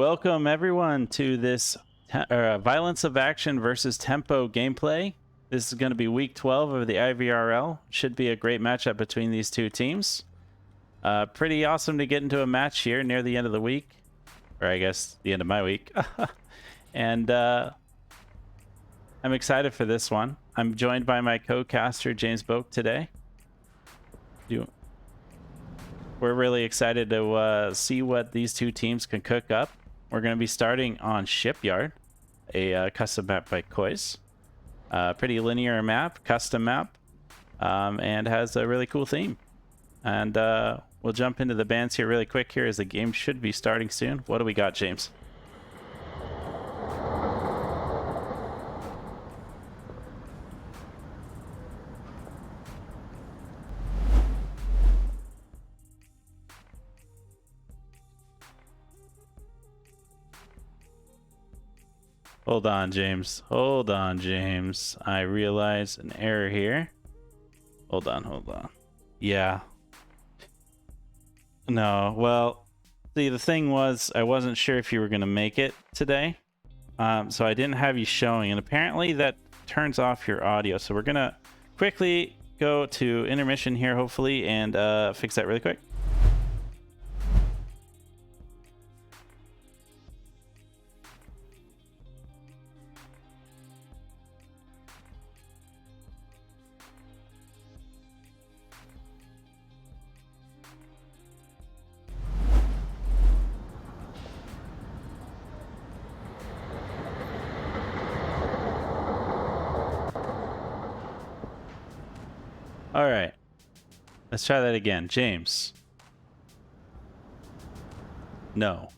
welcome everyone to this Violence of Action versus Tempo gameplay. This is going to be week 12 of the IVRL. Should be a great matchup between these two teams. Pretty awesome to get into a match here near the end of the week, or I guess the end of my week. And I'm excited for this one. I'm joined by my co-caster James Boak today. We're really excited to see what these two teams can cook up. We're going to be starting on Shipyard, a custom map by Kois. Pretty linear map, custom map, and has a really cool theme. And we'll jump into the bans here really quick here as the game should be starting soon. What do we got, James? Hold on, James. Hold on, James. I realize an error here. Hold on. Yeah. No, well, see, the thing was, I wasn't sure if you were going to make it today. So I didn't have you showing, and apparently that turns off your audio. So we're going to quickly go to intermission here, hopefully, and fix that really quick. All right, let's try that again. James. No.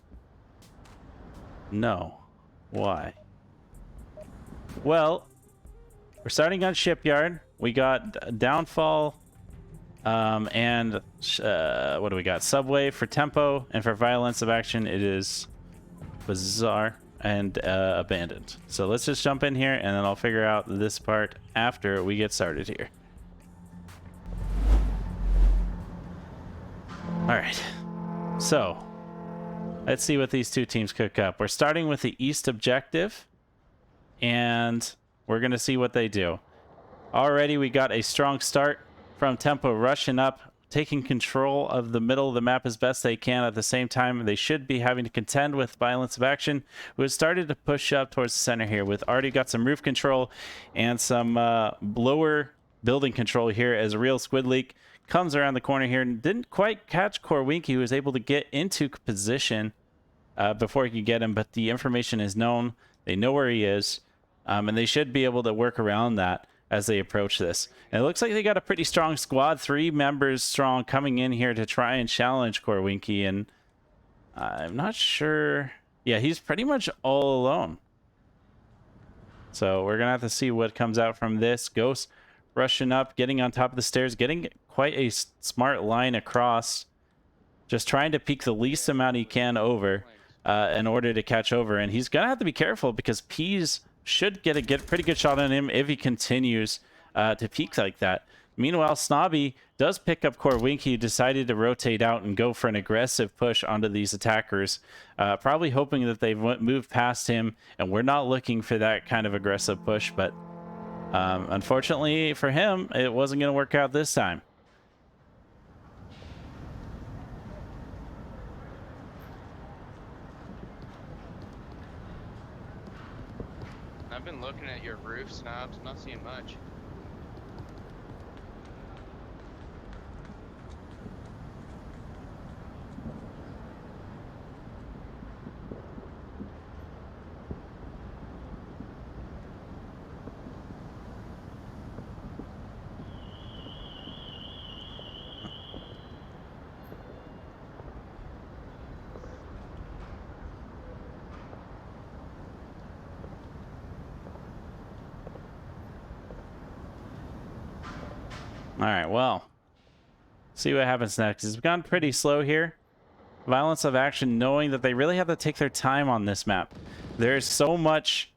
Why? Well, we're starting on Shipyard. We got Downfall, and what do we got? Subway for Tempo, and for Violence of Action, it is Bazaar and Abandoned. So let's just jump in here, and then I'll figure out this part after we get started here. All right, so let's see what these two teams cook up. We're starting with the East objective, and we're going to see what they do. Already, we got a strong start from Tempo, rushing up, taking control of the middle of the map as best they can. At the same time, they should be having to contend with Violence of Action, who has started to push up towards the center here. With already got some roof control and some lower building control here as Real Squid Leak comes around the corner here and didn't quite catch Korwinki, who was able to get into position before he could get him, but the information is known. They know where he is, and they should be able to work around that as they approach this. And it looks like they got a pretty strong squad, 3 members strong, coming in here to try and challenge Korwinki, and I'm not sure. Yeah, he's pretty much all alone. So we're going to have to see what comes out from this. Ghost rushing up, getting on top of the stairs, getting quite a smart line across, just trying to peek the least amount he can over in order to catch over. And he's gonna have to be careful because Peas should get a pretty good shot on him if he continues to peek like that. Meanwhile, Snobby does pick up Korwinki, decided to rotate out and go for an aggressive push onto these attackers, probably hoping that they've moved past him, and we're not looking for that kind of aggressive push, but unfortunately for him, it wasn't going to work out this time. I've been looking at your roof, Snobs, not seeing much. All right, well, see what happens next. It's gone pretty slow here. Violence of Action, knowing that they really have to take their time on this map. There's so much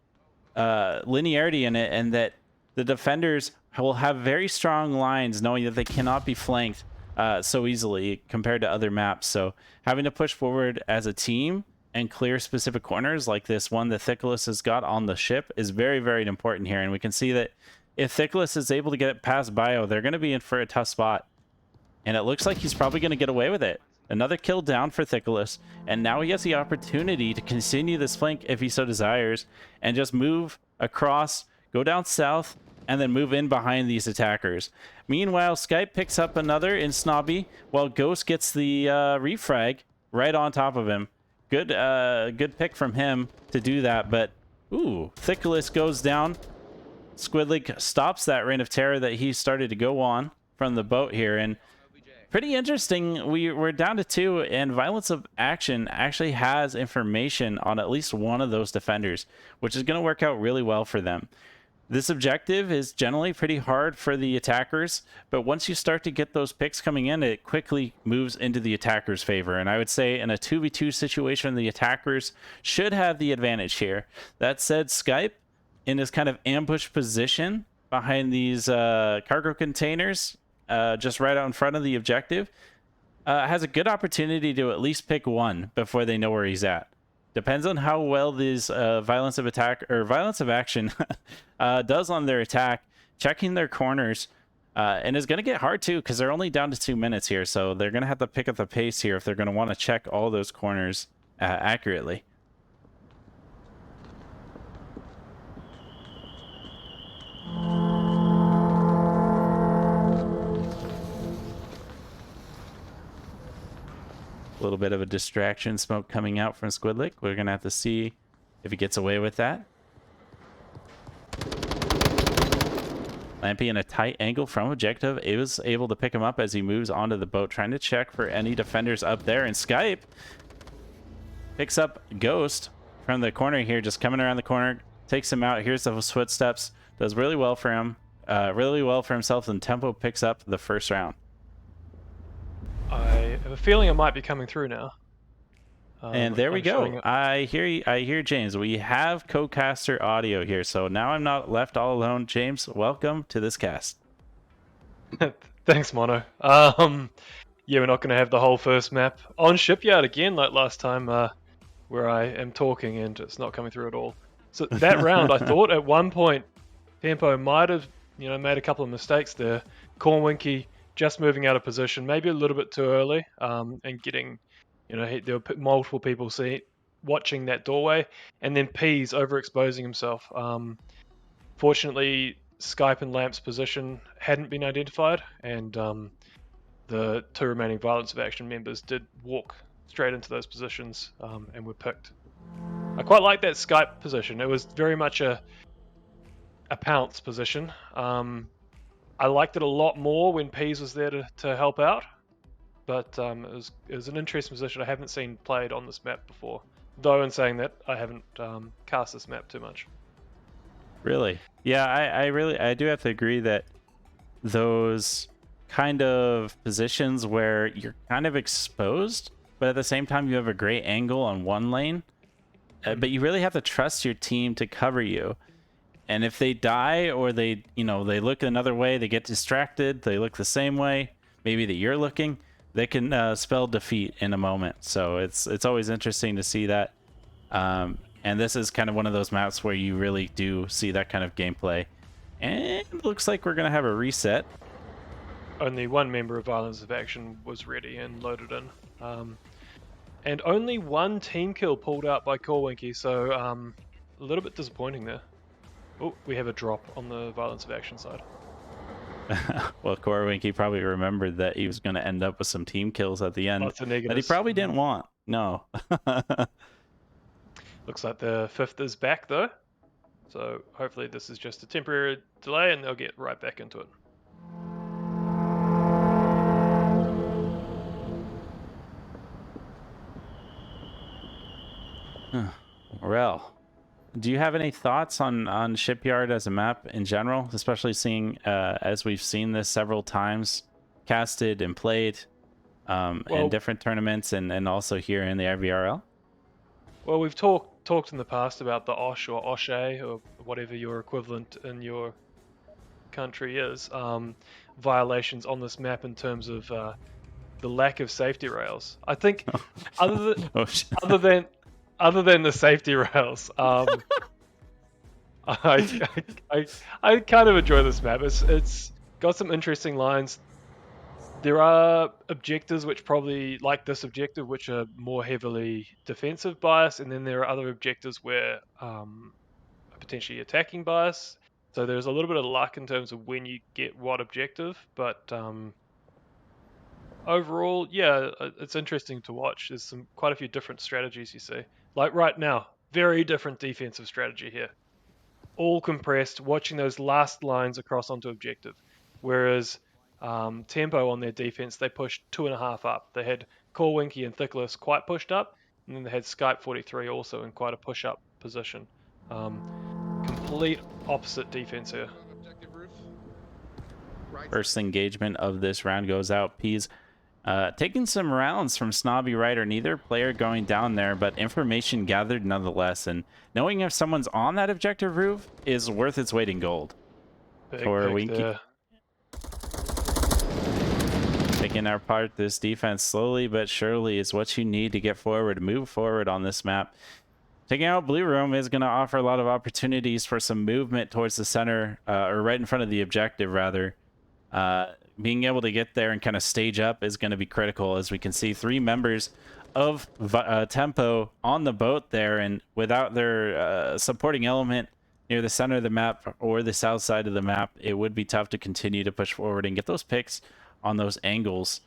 linearity in it, and that the defenders will have very strong lines, knowing that they cannot be flanked so easily compared to other maps. So having to push forward as a team and clear specific corners like this one that Thickless has got on the ship is very, very important here. And we can see that if Thickless is able to get it past Bio, they're going to be in for a tough spot. And it looks like he's probably going to get away with it. Another kill down for Thickless, and now he has the opportunity to continue this flank if he so desires, and just move across, go down south, and then move in behind these attackers. Meanwhile, Skype picks up another in Snobby, while Ghost gets the refrag right on top of him. Good pick from him to do that, but ooh, Thickless goes down. Squidlig stops that reign of terror that he started to go on from the boat here, and pretty interesting. We're down to 2, and Violence of Action actually has information on at least one of those defenders, which is going to work out really well for them. This objective is generally pretty hard for the attackers, but once you start to get those picks coming in, it quickly moves into the attackers' favor. And I would say in a 2v2 situation, the attackers should have the advantage here. That said, Skype, in this kind of ambush position behind these cargo containers, just right out in front of the objective, has a good opportunity to at least pick one before they know where he's at. Depends on how well these violence of action does on their attack, checking their corners, and it's going to get hard too because they're only down to 2 minutes here, so they're going to have to pick up the pace here if they're going to want to check all those corners accurately. A little bit of a distraction smoke coming out from Squidlick. We're going to have to see if he gets away with that. Lampy in a tight angle from objective. It was able to pick him up as he moves onto the boat, trying to check for any defenders up there. And Skype picks up Ghost from the corner here, just coming around the corner, takes him out. Here's those footsteps. Does really well for him, really well for himself, and Tempo picks up the first round. I have a feeling it might be coming through now. And there we go. I hear James. We have co-caster audio here, so now I'm not left all alone. James, welcome to this cast. Thanks, Mono. Yeah, we're not going to have the whole first map on Shipyard again like last time, where I am talking and it's not coming through at all. So that round, I thought at one point Tempo might have, made a couple of mistakes there. Cornwinky just moving out of position, maybe a little bit too early, and getting, there were multiple people watching that doorway, and then Pease overexposing himself. Fortunately, Skype and Lamp's position hadn't been identified, and the 2 remaining Violence of Action members did walk straight into those positions and were picked. I quite like that Skype position. It was very much a pounce position. I liked it a lot more when Pease was there to help out, but it was an interesting position I haven't seen played on this map before. Though in saying that, I haven't cast this map too much. Really? Yeah, I do have to agree that those kind of positions where you're kind of exposed, but at the same time you have a great angle on one lane, but you really have to trust your team to cover you. And if they die or they look another way, they get distracted, they look the same way, maybe that you're looking, they can spell defeat in a moment. So it's always interesting to see that. And this is kind of one of those maps where you really do see that kind of gameplay. And it looks like we're going to have a reset. Only one member of Violence of Action was ready and loaded in. And only one team kill pulled out by Corwinky, so a little bit disappointing there. Oh, we have a drop on the Violence of Action side. Well, Corwinky probably remembered that he was going to end up with some team kills at the end that he probably didn't want. No. Looks like the 5th is back, though. So hopefully this is just a temporary delay and they'll get right back into it. Morel, do you have any thoughts on Shipyard as a map in general, especially seeing as we've seen this several times casted and played in different tournaments and also here in the IVRL? Well, we've talked in the past about the OSH or OSHA or whatever your equivalent in your country is, violations on this map in terms of the lack of safety rails. I think other than other than the safety rails, I, I kind of enjoy this map. It's got some interesting lines. There are objectives which probably, like this objective, which are more heavily defensive bias, and then there are other objectives where are potentially attacking bias. So there's a little bit of luck in terms of when you get what objective, but overall, yeah, it's interesting to watch. There's quite a few different strategies you see. Like right now, very different defensive strategy here. All compressed, watching those last lines across onto objective. Whereas Tempo on their defense, they pushed 2.5 up. They had Corwinky and Thickless quite pushed up, and then they had Skype 43 also in quite a push-up position. Complete opposite defense here. First engagement of this round goes out. Peas taking some rounds from Snobby Rider. Neither player going down there, but information gathered nonetheless. And knowing if someone's on that objective roof is worth its weight in gold. Winky picking apart this defense slowly but surely is what you need to get forward, move forward on this map. Taking out Blue Room is going to offer a lot of opportunities for some movement towards the center, or right in front of the objective, rather. Being able to get there and kind of stage up is going to be critical, as we can see 3 members of Tempo on the boat there, and without their supporting element near the center of the map or the south side of the map, it would be tough to continue to push forward and get those picks on those angles.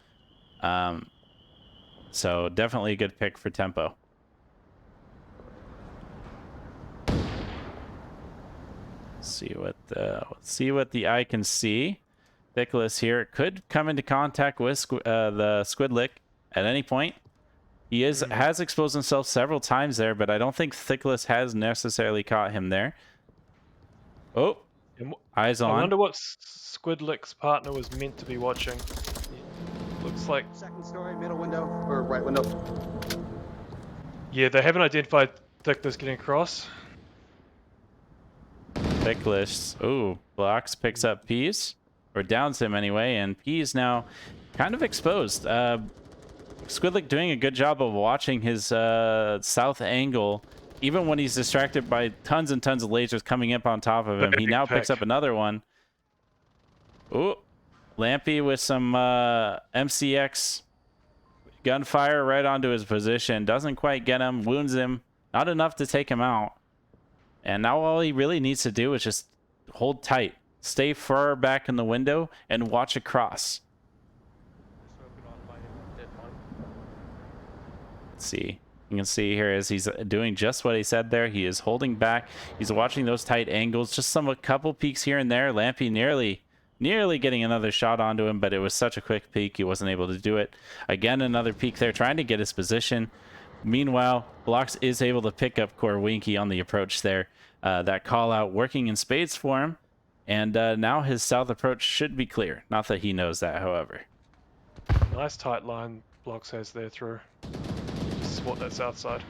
So definitely a good pick for Tempo. Let's see what the eye can see. Thickless here could come into contact with the Squidlick at any point. He has exposed himself several times there, but I don't think Thickless has necessarily caught him there. Oh, eyes on. I wonder what Squidlick's partner was meant to be watching. Looks like second story, middle window, or right window. Yeah, they haven't identified Thickless getting across. Thickless. Ooh, Blocks picks up Peas, or downs him anyway, and Peas now kind of exposed. Squidlick doing a good job of watching his south angle, even when he's distracted by tons and tons of lasers coming up on top of him. He now picks up another one. Ooh, Lampy with some MCX gunfire right onto his position. Doesn't quite get him, wounds him. Not enough to take him out. And now all he really needs to do is just hold tight. Stay far back in the window and watch across. Let's see. You can see here as he's doing just what he said there. He is holding back. He's watching those tight angles. Just a couple peeks here and there. Lampy nearly getting another shot onto him, but it was such a quick peek he wasn't able to do it. Again, another peek there, trying to get his position. Meanwhile, Blocks is able to pick up Corwinky on the approach there. That call out working in spades for him. And now his south approach should be clear. Not that he knows that, however. Nice tight line Blocks has there through. Just swat that south side.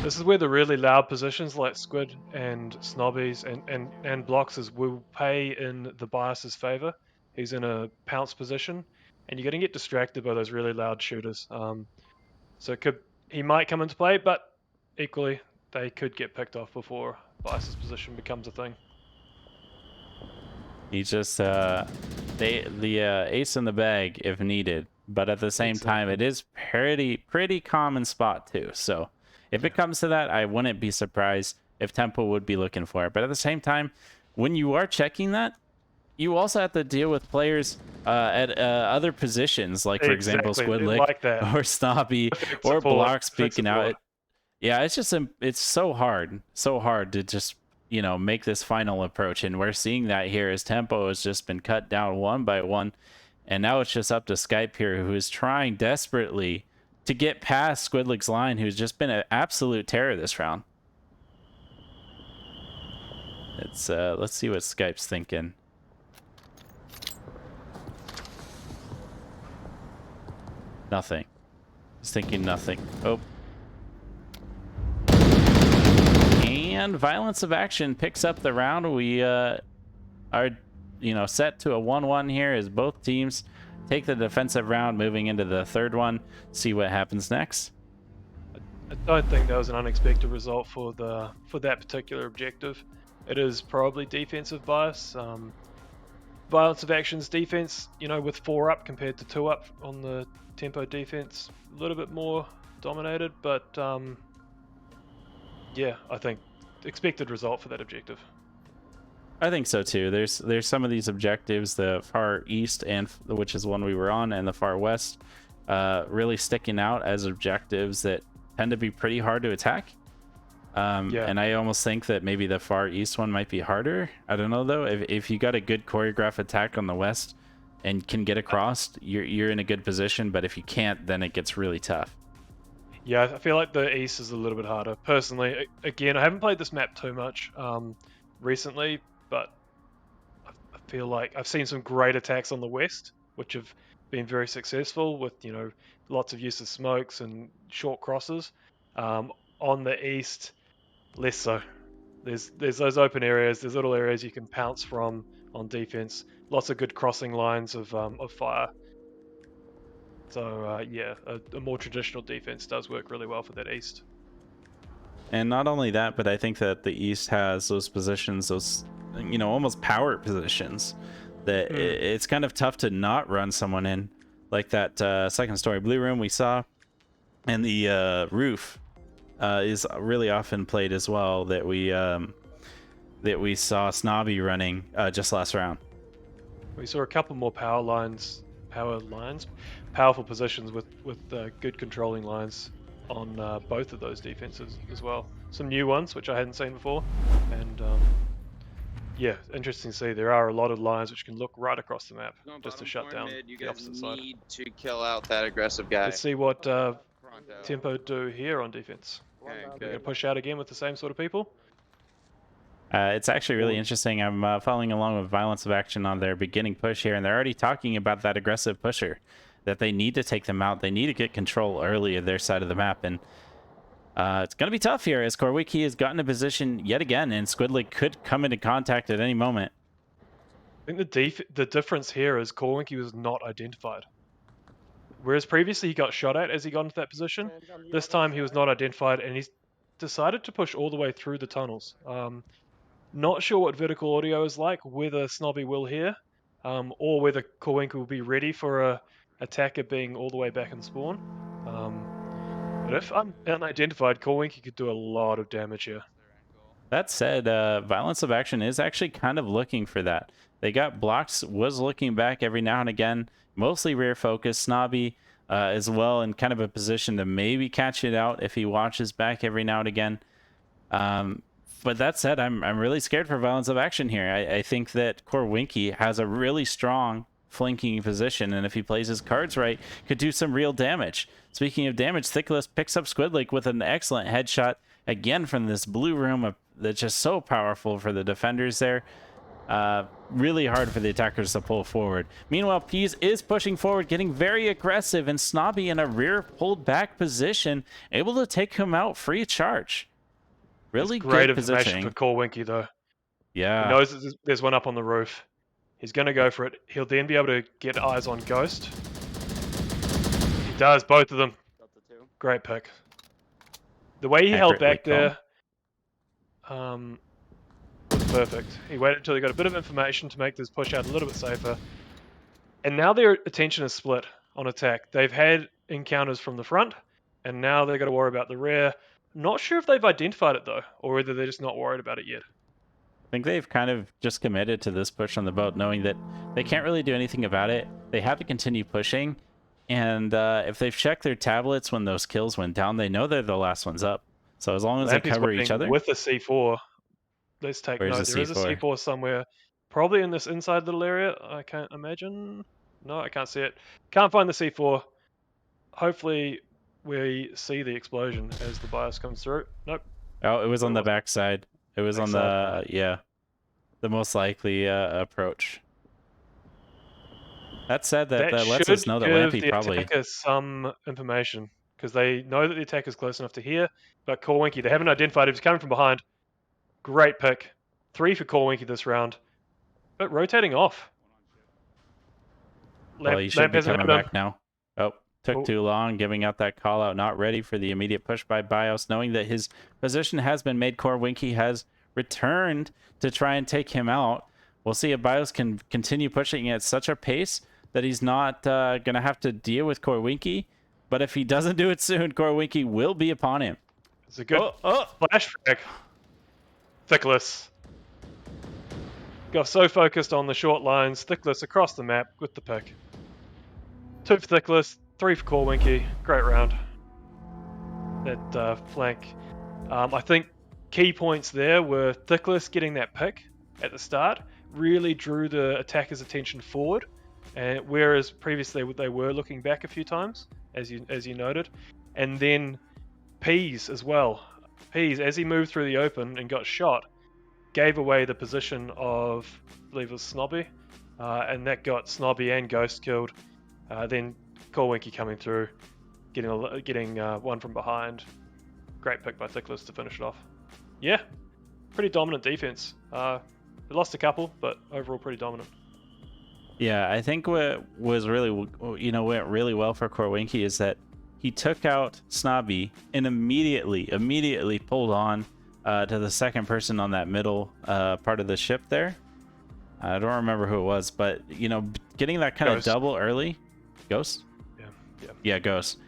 This is where the really loud positions like Squid and Snobbies and Blocks will pay in the bias's favor. He's in a pounce position, and you're going to get distracted by those really loud shooters. So he might come into play, but equally they could get picked off before bias's position becomes a thing. He's just the ace in the bag if needed, but at the same time it is pretty common spot too. So if it comes to that, I wouldn't be surprised if Tempo would be looking for it. But at the same time, when you are checking that, you also have to deal with players at other positions, like for example Squidlick like or Snobby or Blocks speaking out. Yeah, it's just it's so hard to just, you know, make this final approach, and we're seeing that here as Tempo has just been cut down one by one, and now it's just up to Skype here, who is trying desperately to get past Squidlick's line, who's just been an absolute terror this round. It's let's see what Skype's thinking. Nothing. He's thinking nothing. Oh. And Violence of Action picks up the round. We are, you know, set to a 1-1 here as both teams take the defensive round, moving into the third one, see what happens next. I don't think that was an unexpected result for that particular objective. It is probably defensive bias. Violence of actions defense, with 4 up compared to 2 up on the tempo defense, a little bit more dominated, but yeah, I think expected result for that objective. I think so too. There's some of these objectives, the far east and which is one we were on, and the far west, really sticking out as objectives that tend to be pretty hard to attack. Yeah. And I almost think that maybe the far east one might be harder. I don't know though. If you got a good choreographed attack on the west and can get across, you're in a good position. But if you can't, then it gets really tough. Yeah, I feel like the east is a little bit harder. Personally, again, I haven't played this map too much recently, but I feel like I've seen some great attacks on the west, which have been very successful with, lots of use of smokes and short crosses. On the east, less so. There's those open areas, there's little areas you can pounce from on defense. Lots of good crossing lines of fire. So yeah, a more traditional defense does work really well for that east. And not only that, but I think that the east has those positions, those almost power positions that it's kind of tough to not run someone in, like that second story blue room we saw, and the roof is really often played as well, that we saw Snobby running just last round. We saw a couple more powerful positions with good controlling lines on both of those defenses as well. Some new ones which I hadn't seen before, and yeah, interesting to see. There are a lot of lines which can look right across the map just to shut down the opposite side. You guys need to kill out that aggressive guy. Let's see what Tempo do here on defense. Okay, They're good. going to push out again with the same sort of people. It's actually really interesting. I'm following along with Violence of Action on their beginning push here, and they're already talking about that aggressive pusher, that they need to take them out. They need to get control early of their side of the map, and it's going to be tough here as Korwicki has gotten a position yet again, and Squidly could come into contact at any moment. I think the difference here is Korwicki was not identified. Whereas previously he got shot at as he got into that position, this time he was not identified, and he's decided to push all the way through the tunnels. Not sure what vertical audio is like, whether Snobby will hear, or whether Korwicki will be ready for a attacker being all the way back in spawn. But if unidentified, Korwicki could do a lot of damage here. That said, Violence of Action is actually kind of looking for that. They got blocks, was looking back every now and again, mostly rear focus. Snobby as well in kind of a position to maybe catch it out if he watches back every now and again. But that said, I'm really scared for Violence of Action here. I think that Korwicki has a really strong flanking position, and if he plays his cards right, could do some real damage. Speaking of damage, Thickless picks up Squidlick with an excellent headshot again from this blue room that's just so powerful for the defenders there. Really hard for the attackers to pull forward. Meanwhile, Peas is pushing forward, getting very aggressive, and Snobby in a rear pulled back position, able to take him out free of charge. Really great good information positioning. for Korwicki though. Yeah. He knows that there's one up on the roof. He's going to go for it. He'll then be able to get eyes on Ghost. He does, both of them. Great pick. The way he held back there was perfect. He waited until he got a bit of information to make this push out a little bit safer. And now their attention is split on attack. They've had encounters from the front, and now they've got to worry about the rear. Not sure if they've identified it though, or whether they're just not worried about it yet. I think they've kind of just committed to this push on the boat, knowing that they can't really do anything about it. They have to continue pushing, and if they've checked their tablets when those kills went down, they know they're the last ones up. So as long as they cover each other. With the C4, let's take note. There is a C4 somewhere, probably in this inside little area. I can't imagine. No, I can't see it. Can't find the C4. Hopefully we see the explosion as the bias comes through. Nope. Oh, it was on the backside. It was on the, yeah, the most likely approach. That said, that lets us know that Lampy probably... attacker some information, because they know that the attack is close enough to hear, but Korwicki, they haven't identified him. He's coming from behind. Great pick. 3 for Korwicki this round, but rotating off. Well, he should be hasn't coming had him. back now. Oh, took Oh. too long, giving out that call out. Not ready for the immediate push by Bios, knowing that his position has been made. Korwinki has returned to try and take him out. We'll see if Bios can continue pushing at such a pace that he's not going to have to deal with Korwinki. But if he doesn't do it soon, Korwinki will be upon him. It's a good flash frag. Thickless. Got so focused on the short lines. Thickless across the map with the pick. 2 for Thickless, 3 for Korwinki. Great round. That flank. I think key points there were Thickless getting that pick at the start really drew the attacker's attention forward, and whereas previously they were looking back a few times, as you noted, and then Peas as well. Peas, as he moved through the open and got shot, gave away the position of, I believe it was Snobby, and that got Snobby and Ghost killed. Then Korwinki coming through, getting one from behind. Great pick by Thickless to finish it off. Yeah, pretty dominant defense. They lost a couple, but overall pretty dominant. Yeah, I think what was really, went really well for Korwinki is that he took out Snobby and immediately pulled on to the second person on that middle part of the ship there. I don't remember who it was, but, getting that kind of double early. Ghost? Yeah, Ghost.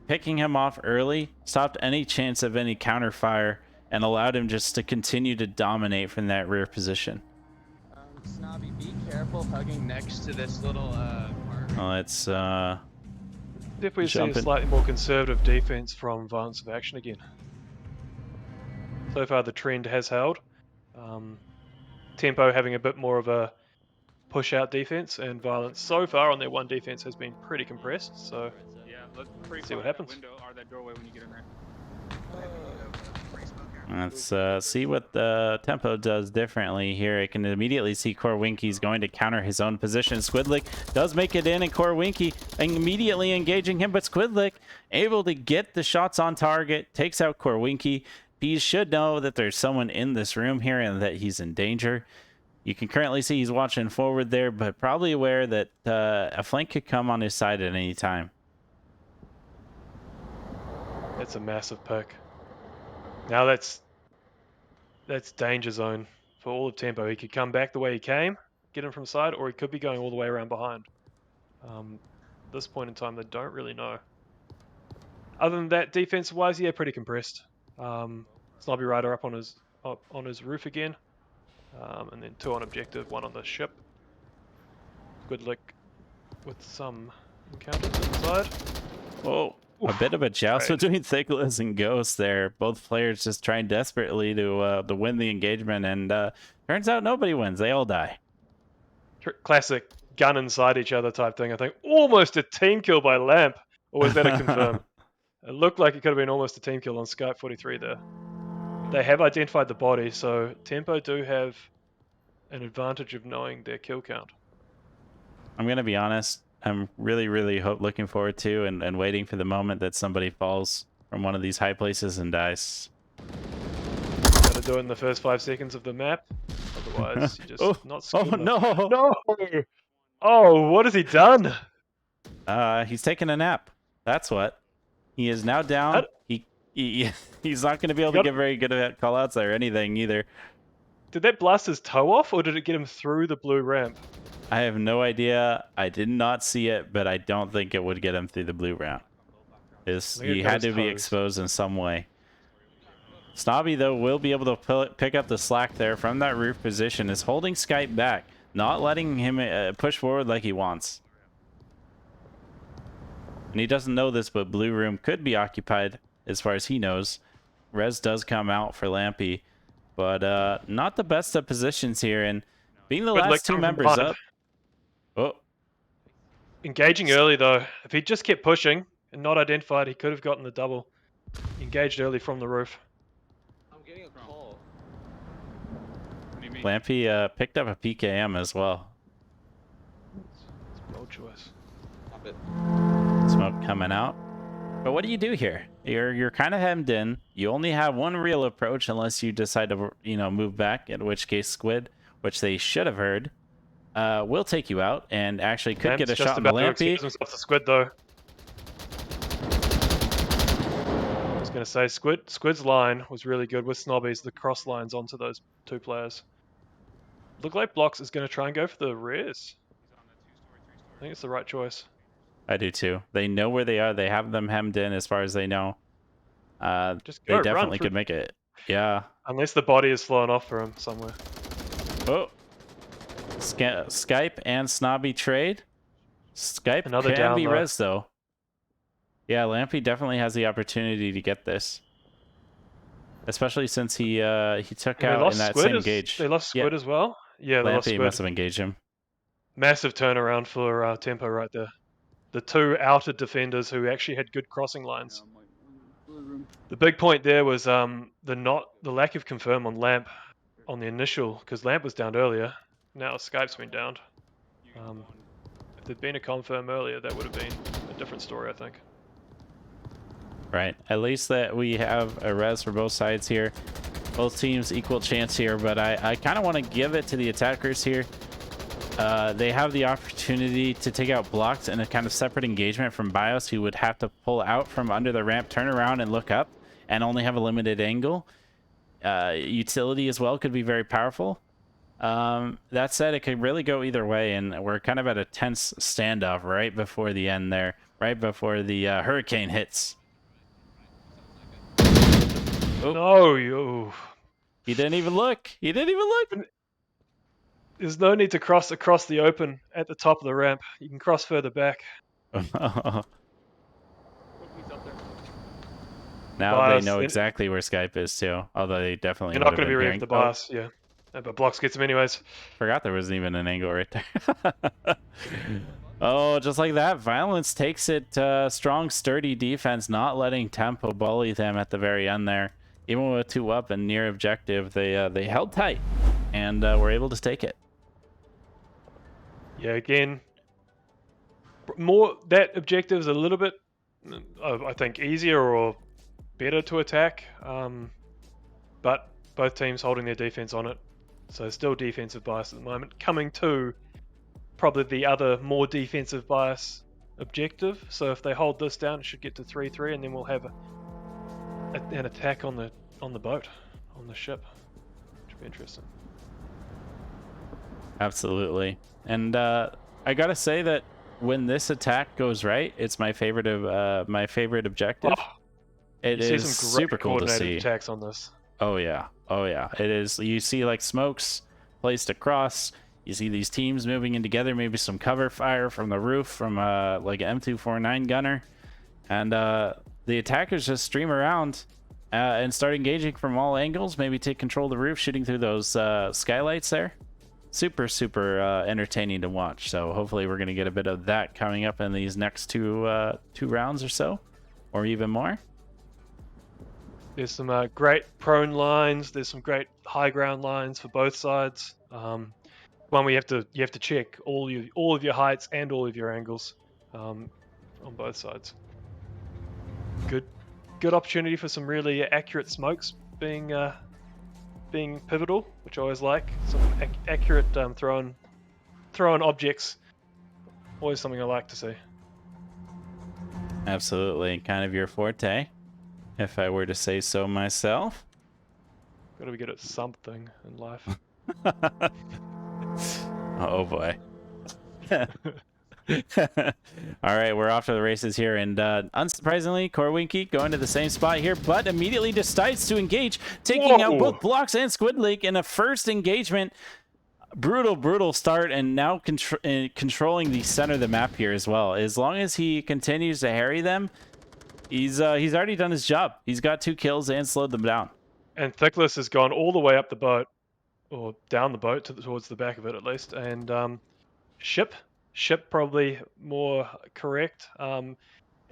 Picking him off early stopped any chance of any counterfire and allowed him just to continue to dominate from that rear position. Snobby, be careful hugging next to this little part. Let's definitely see a slightly more conservative defense from Violence of Action again. So far the trend has held. Tempo having a bit more of a push out defense, and Violence so far on their one defense has been pretty compressed, so yeah, let's see what happens. Window or that doorway when you get in there. Let's see what the Tempo does differently here. I can immediately see Korwinki's going to counter his own position. Squidlick does make it in, and Korwinki immediately engaging him, but Squidlick able to get the shots on target, takes out Korwinki. Peas should know that there's someone in this room here and that he's in danger. You can currently see he's watching forward there, but probably aware that a flank could come on his side at any time. That's a massive pick. Now that's danger zone for all of Tempo. He could come back the way he came, get him from side, or he could be going all the way around behind. At this point in time, they don't really know. Other than that, defense-wise, yeah, pretty compressed. Snobby Rider up on his roof again, and then 2 on objective, 1 on the ship. Squidlick with some encounters inside. Oh. A bit of a joust between Thickless and Ghost there. Both players just trying desperately to win the engagement, and turns out nobody wins. They all die. Classic gun inside each other type thing. I think almost a team kill by Lamp. Or was that a confirm? It looked like it could have been almost a team kill on Skype 43 there. They have identified the body, so Tempo do have an advantage of knowing their kill count. I'm going to be honest. I'm really looking forward to and waiting for the moment that somebody falls from one of these high places and dies. Gotta do it in the first 5 seconds of the map. Otherwise, you're just not skilled enough. No! Oh, what has he done? He's taking a nap. That's what. He is now down. He's not going to be able to get very good at callouts or anything either. Did that blast his toe off, or did it get him through the blue ramp? I have no idea. I did not see it, but I don't think it would get him through the blue ramp. He had to be exposed in some way. Snobby, though, will be able to pick up the slack there from that roof position. Is holding Skype back, not letting him push forward like he wants. And he doesn't know this, but blue room could be occupied as far as he knows. Res does come out for Lampy, but not the best of positions here. And being the last 2 members up. Oh. Engaging early, though. If he just kept pushing and not identified, he could have gotten the double. Engaged early from the roof. I'm getting a call. Lampy picked up a PKM as well. It's bold choice. Stop it. Smoke coming out. But what do you do here? You're kind of hemmed in. You only have one real approach unless you decide to move back, in which case Squid, which they should have heard, will take you out and actually could get Lamp's a just shot on the about to Lampy. expose himself to Squid though. I was going to say Squid's line was really good with Snobbies, the cross lines onto those two players. Look like Blocks is going to try and go for the rears. I think it's the right choice. I do too. They know where they are. They have them hemmed in as far as they know. Just They go, run definitely through. could make it. Yeah. Unless the body is flown off for him somewhere. Oh. Skype and Snobby trade. Skype Another can down be though. res though. Yeah, Lampy definitely has the opportunity to get this. Especially since he took And they out lost in that Squid same as gauge. they lost Yeah, Squid as well. Yeah, they lost Lampy Squid. must have engaged him. Massive turnaround for Tempo right there. The two outer defenders who actually had good crossing lines. The big point there was the lack of confirm on Lamp on the initial, because Lamp was downed earlier. Now Skype's been downed. If there'd been a confirm earlier, that would have been a different story, I think. Right. At least that we have a res for both sides here. Both teams equal chance here, but I kind of want to give it to the attackers here. They have the opportunity to take out Blocks in a kind of separate engagement from Bios, who would have to pull out from under the ramp, turn around and look up, and only have a limited angle. Utility as well could be very powerful. That said, it could really go either way, and we're kind of at a tense standoff right before the end there, right before the hurricane hits. Oh. No, you. He didn't even look. He didn't even look. There's no need to cross across the open at the top of the ramp. You can cross further back. Now they Bias, know exactly where Skype is too. Although they definitely You're would not have going to been be ready hearing. for the bias, yeah. But Blocks gets him anyways. Forgot there wasn't even an angle right there. Oh, just like that, Violence takes it. Strong, sturdy defense, not letting Tempo bully them at the very end there. Even with 2 up and near objective, they held tight and were able to take it. Yeah, again, that objective is a little bit, I think, easier or better to attack. But both teams holding their defense on it. So still defensive bias at the moment. Coming to probably the other more defensive bias objective. So if they hold this down, it should get to 3-3, and then we'll have an attack on the boat, on the ship. Should be interesting. Absolutely. And I gotta say that when this attack goes right, it's my favorite objective. Oh, It you see is some great super cool to coordinated see. attacks on this. Oh yeah, oh yeah. It is. You see like smokes placed across. You see these teams moving in together. Maybe some cover fire from the roof from like an M249 gunner, and the attackers just stream around and start engaging from all angles. Maybe take control of the roof, shooting through those skylights there. Super entertaining to watch. So hopefully we're gonna get a bit of that coming up in these next two rounds or so, or even more. There's some great prone lines. There's some great high ground lines for both sides. One where you have to check all of your heights and all of your angles on both sides. Good opportunity for some really accurate smokes being pivotal, which I always like. Some accurate thrown objects. Always something I like to see. Absolutely, kind of your forte, if I were to say so myself. Got to be good at something in life. Oh boy. All right, we're off to the races here, and unsurprisingly, Corwinky going to the same spot here, but immediately decides to engage, taking out both Blocks and Squid Lake in a first engagement. Brutal start, and now controlling the center of the map here as well. As long as he continues to harry them, he's already done his job. He's got 2 kills and slowed them down. And Thickless has gone all the way up the boat, or down the boat towards the back of it at least, and ship probably more correct. And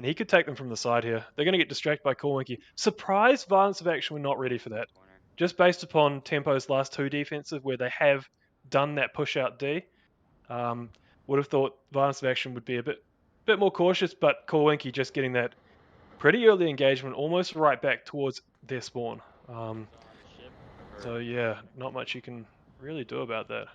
he could take them from the side here. They're going to get distracted by Corwinky. Surprised Violence of Action were not ready for that. Just based upon Tempo's last 2 defensive, where they have done that push out D, would have thought Violence of Action would be a bit more cautious, but Corwinky just getting that pretty early engagement, almost right back towards their spawn. So yeah, not much you can really do about that.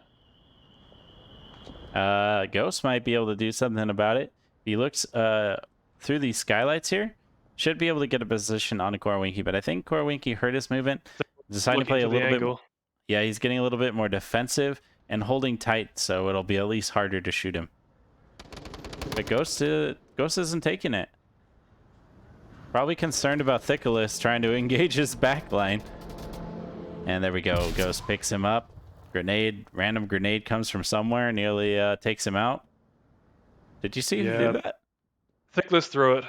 Ghost might be able to do something about it. If he looks through these skylights here, should be able to get a position on a Corwinky, but I think Corwinky heard his movement, decided to Looking play to a the little bit. angle. Yeah, he's getting a little bit more defensive and holding tight, so it'll be at least harder to shoot him. But Ghost isn't taking it. Probably concerned about Thickless trying to engage his backline. And there we go. Ghost picks him up. Grenade, random grenade comes from somewhere, nearly takes him out. Did you see him do that? Thickless threw it.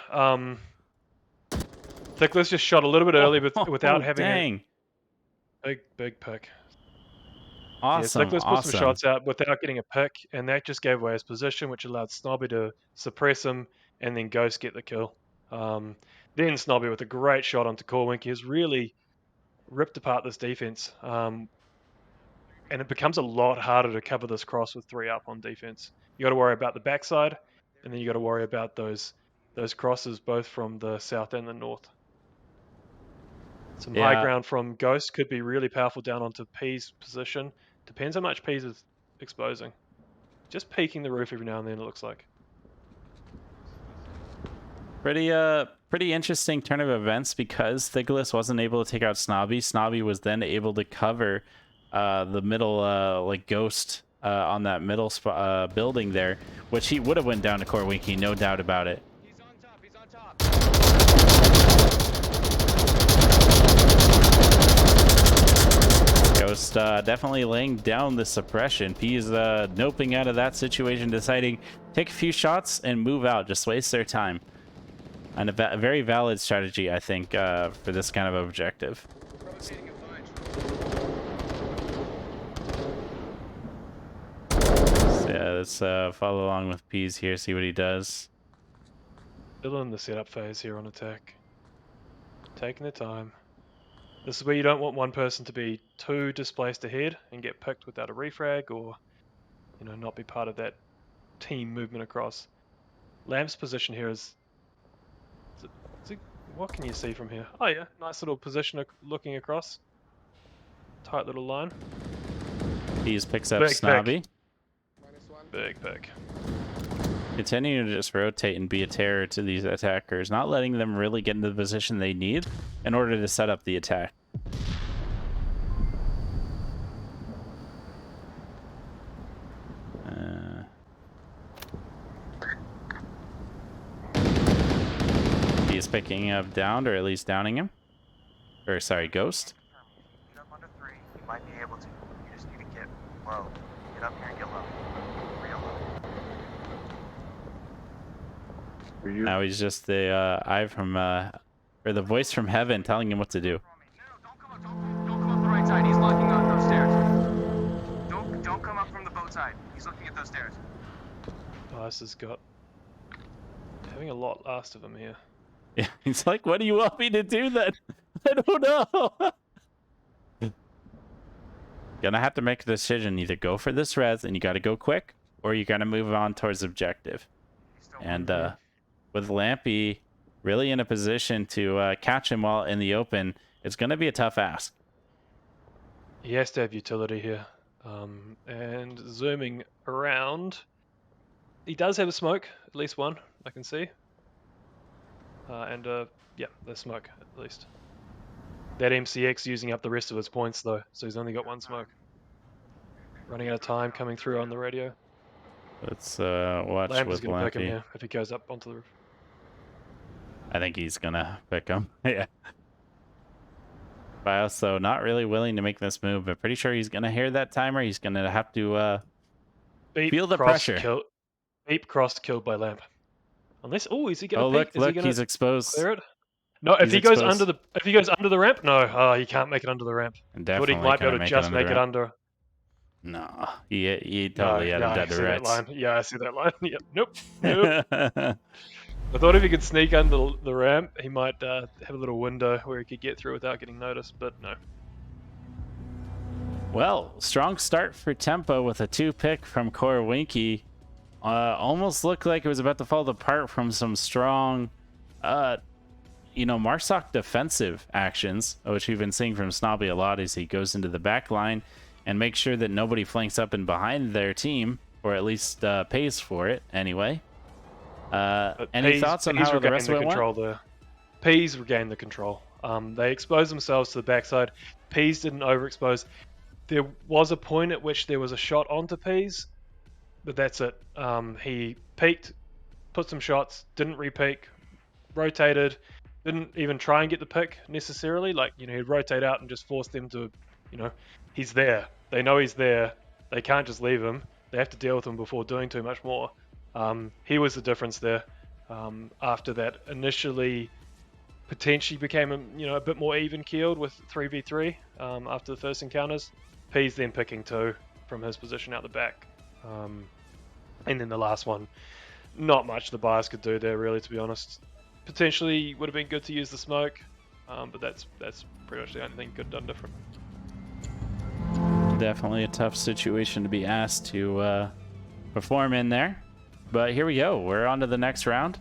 Thickless just shot a little bit early, but without having dang. a big pick. Awesome, Yeah, Thickless put awesome. some shots out without getting a pick, and that just gave away his position, which allowed Snobby to suppress him, and then Ghost get the kill. Then Snobby with a great shot onto Corwinky has really ripped apart this defense. And it becomes a lot harder to cover this cross with 3 up on defense. You got to worry about the backside, and then you got to worry about those crosses both from the south and the north. Some high ground from Ghost could be really powerful down onto P's position. Depends how much P's is exposing. Just peeking the roof every now and then, it looks like. Pretty interesting turn of events because Thickless wasn't able to take out Snobby. Snobby was then able to cover the middle like Ghost on that middle building there, which he would have went down to Corwinky, no doubt about it. He's on top. He's on top. Ghost definitely laying down the suppression. P's noping out of that situation, deciding take a few shots and move out, just waste their time. And a very valid strategy, I think, for this kind of objective. Rotating a bunch. So yeah, let's follow along with P's here, see what he does. Still in the setup phase here on attack. Taking their time. This is where you don't want one person to be too displaced ahead and get picked without a refrag, or not be part of that team movement across. Lamp's position here is what can you see from here? Oh yeah, nice little position looking across. Tight little line. P's picks up Big Snobby. -1. Big pick. Continuing to just rotate and be a terror to these attackers, not letting them really get into the position they need in order to set up the attack. He's picking up down, or at least downing him. Or sorry, Ghost. Get up under 3, you might be able to. You just need to get low. Get up here and get low. Real low. Now he's just the eye from or the voice from heaven telling him what to do. No, don't come up. Don't come up the right side. He's locking on those stairs. Don't come up from the boat side. He's looking at those stairs. Ice has got having a lot last of him here. Yeah, he's like, what do you want me to do then? I don't know. Gonna have to make a decision. Either go for this res and you gotta go quick, or you gotta move on towards objective. And with Lampy really in a position to catch him while in the open, it's gonna be a tough ask. He has to have utility here. And zooming around, he does have a smoke, at least one, I can see. Yeah, there's smoke, at least. That MCX using up the rest of his points, though, so he's only got 1 smoke. Running out of time coming through on the radio. Let's watch Lamp is with going to pick him Lampy. here if he goes up onto the roof. I think he's gonna pick him. Yeah. But also not really willing to make this move, but pretty sure he's gonna hear that timer. He's gonna have to Beep, feel the cross, pressure. Beep cross killed by Lamp. Unless, is he gonna? Oh peek? look, Is he gonna he's exposed. clear it? No, if He's he goes exposed. under the ramp, no, he can't make it under the ramp. And Thought he definitely might be couldn't able to just under make the it ramp. under. No, he totally had him I dead see to that rights. line. Yeah, I see that line. Yeah, nope. I thought if he could sneak under the ramp, he might have a little window where he could get through without getting noticed, but no. Well, strong start for Tempo with a 2-pick from Corwinky. Almost looked like it was about to fall apart from some strong, Marsoc defensive actions, which we've been seeing from Snobby a lot as he goes into the back line and makes sure that nobody flanks up and behind their team or at least pays for it anyway. But Any thoughts on how the rest of it went? control there. Peas regained the control. They exposed themselves to the backside. Peas didn't overexpose. There was a point at which there was a shot onto Peas, but that's it. He peeked, put some shots, didn't re-peek, rotated, didn't even try and get the pick necessarily. Like, he'd rotate out and just force them to, he's there. They know he's there. They can't just leave him. They have to deal with him before doing too much more. He was the difference there. After that, initially potentially became a bit more even keeled with 3v3 after the first encounters. P's then picking 2 from his position out the back. And then the last one, not much the buyers could do there, really, to be honest. Potentially would have been good to use the smoke, but that's pretty much the only thing could have done different. Definitely a tough situation to be asked to perform in there. But here we go. We're on to the next round.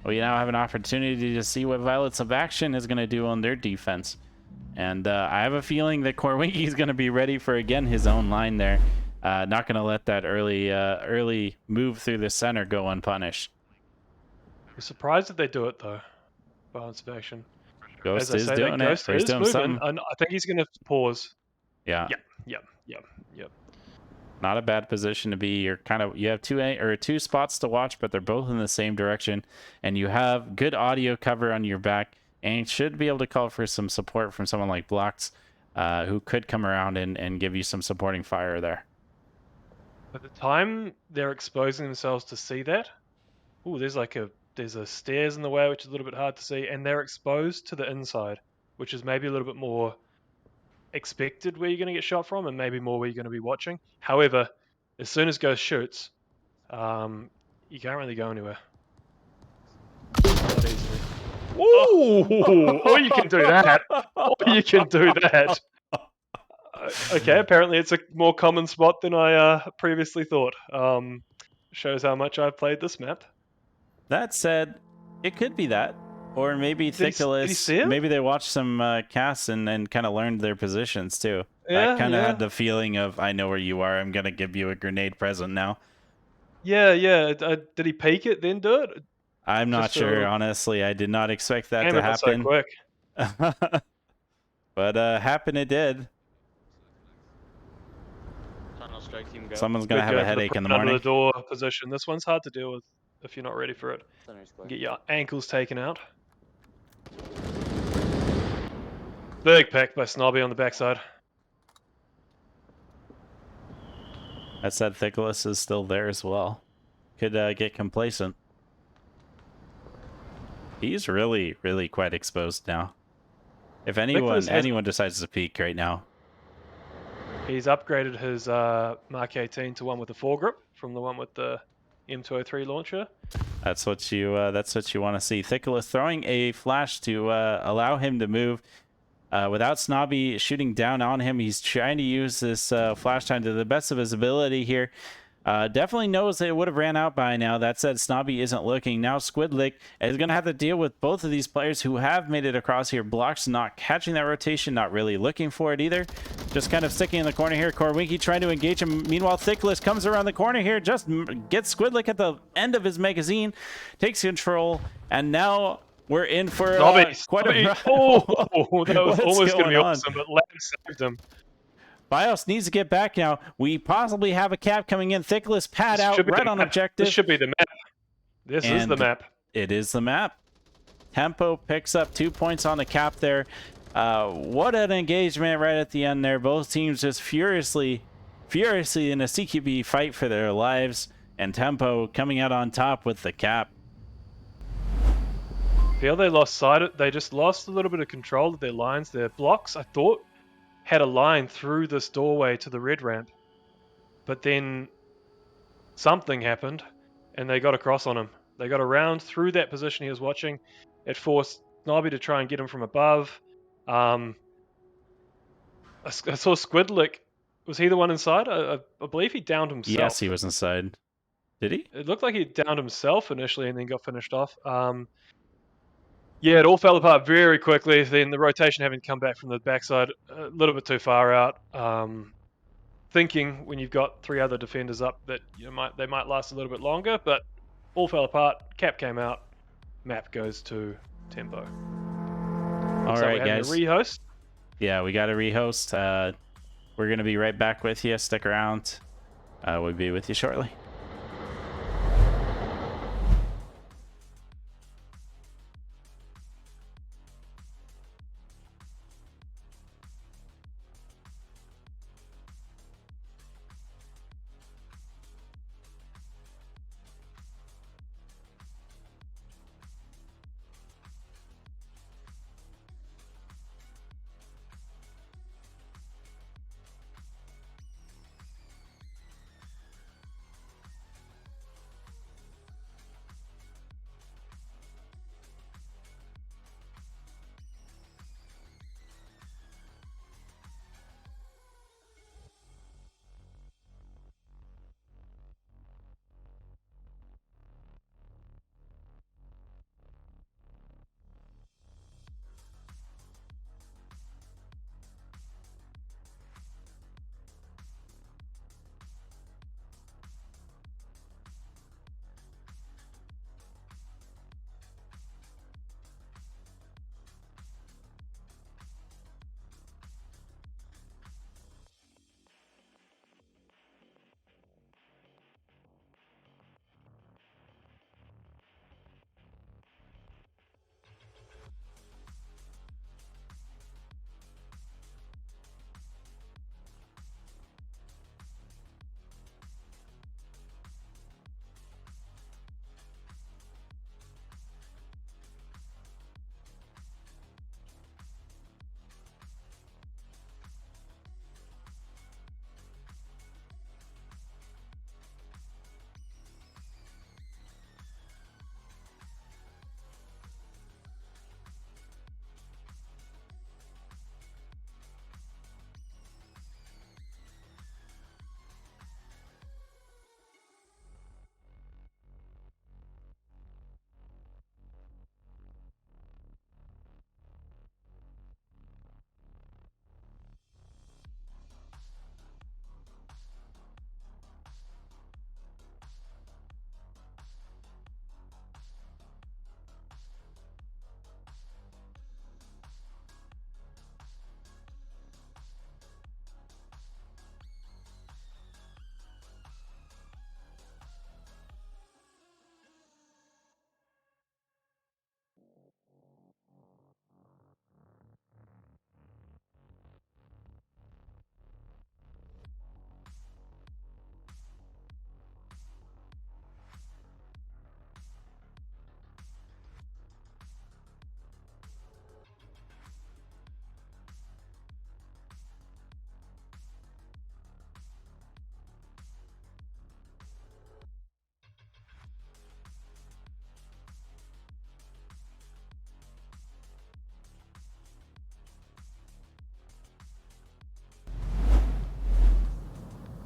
We now have an opportunity to see what Violence of Action is going to do on their defense. And I have a feeling that Korwinki is going to be ready for, again, his own line there. Not going to let that early move through the center go unpunished. I'm surprised that they do it, though. Violence of Action. Ghost As I is say, doing that it. Ghost Or he's is doing moving. something. And I think he's going to pause. Yeah. Yep. Not a bad position to be. You have two spots to watch, but they're both in the same direction, and you have good audio cover on your back, and should be able to call for some support from someone like Blocks, who could come around and give you some supporting fire there. By the time they're exposing themselves to see that, there's a stairs in the way, which is a little bit hard to see, and they're exposed to the inside, which is maybe a little bit more expected where you're going to get shot from, and maybe more where you're going to be watching. However, as soon as Ghost shoots, you can't really go anywhere. That easily. Ooh! Or you can do that. Okay, apparently it's a more common spot than I previously thought. Shows how much I've played this map. That said, it could be that. Or maybe Did he see him? maybe they watched some casts and kind of learned their positions too. Yeah, I kind of yeah. had the feeling of, I know where you are, I'm going to give you a grenade present now. Yeah. Did he peek it, then do it? I'm not Just sure, a- honestly. I did not expect that Damn, to it was so happen. quick. But happen it did. Tunnel strike team go. Someone's going to have Good a go for headache in the under morning. the door position. This one's hard to deal with if you're not ready for it. Center square. Get your ankles taken out. Big pick by Snobby on the backside. That said, Thickles is still there as well. Could get complacent. He's really, really quite exposed now. If anyone decides to peek right now. He's upgraded his Mark 18 to one with the foregrip from the one with the M203 launcher. That's what you want to see. Thickles throwing a flash to allow him to move. Without Snobby shooting down on him, he's trying to use this flash time to the best of his ability here. Definitely knows that it would have ran out by now. That said, Snobby isn't looking. Now Squidlick is going to have to deal with both of these players who have made it across here. Blocks not catching that rotation, not really looking for it either. Just kind of sticking in the corner here. Korwinki trying to engage him. Meanwhile, Thickles comes around the corner here, just gets Squidlick at the end of his magazine, takes control, and now we're in for quite a run. Oh, that was almost going to be on? awesome, but Lamb saved him. BIOS needs to get back now. We possibly have a cap coming in. Thickles pad out right on objective. This should be the map. This is the map. It is the map. Tempo picks up 2 points on the cap there. What an engagement right at the end there. Both teams just furiously in a CQB fight for their lives. And Tempo coming out on top with the cap. Feel they lost sight of, they just lost a little bit of control of their lines. Their blocks, I thought, had a line through this doorway to the red ramp, but then something happened and they got across on him. They got around through that position he was watching. It forced Snobby to try and get him from above. I saw Squidlick. Was he the one inside? I believe he downed himself. Yes, he was inside. Did he? It looked like he downed himself initially and then got finished off. Yeah, it all fell apart very quickly. Then the rotation having come back from the backside a little bit too far out. thinking when you've got 3 other defenders up that they might last a little bit longer, but all fell apart. Cap came out. Map goes to tempo. All Looks like right, we're having guys. a rehost. Yeah, we got to rehost. We're going to be right back with you. Stick around. We'll be with you shortly.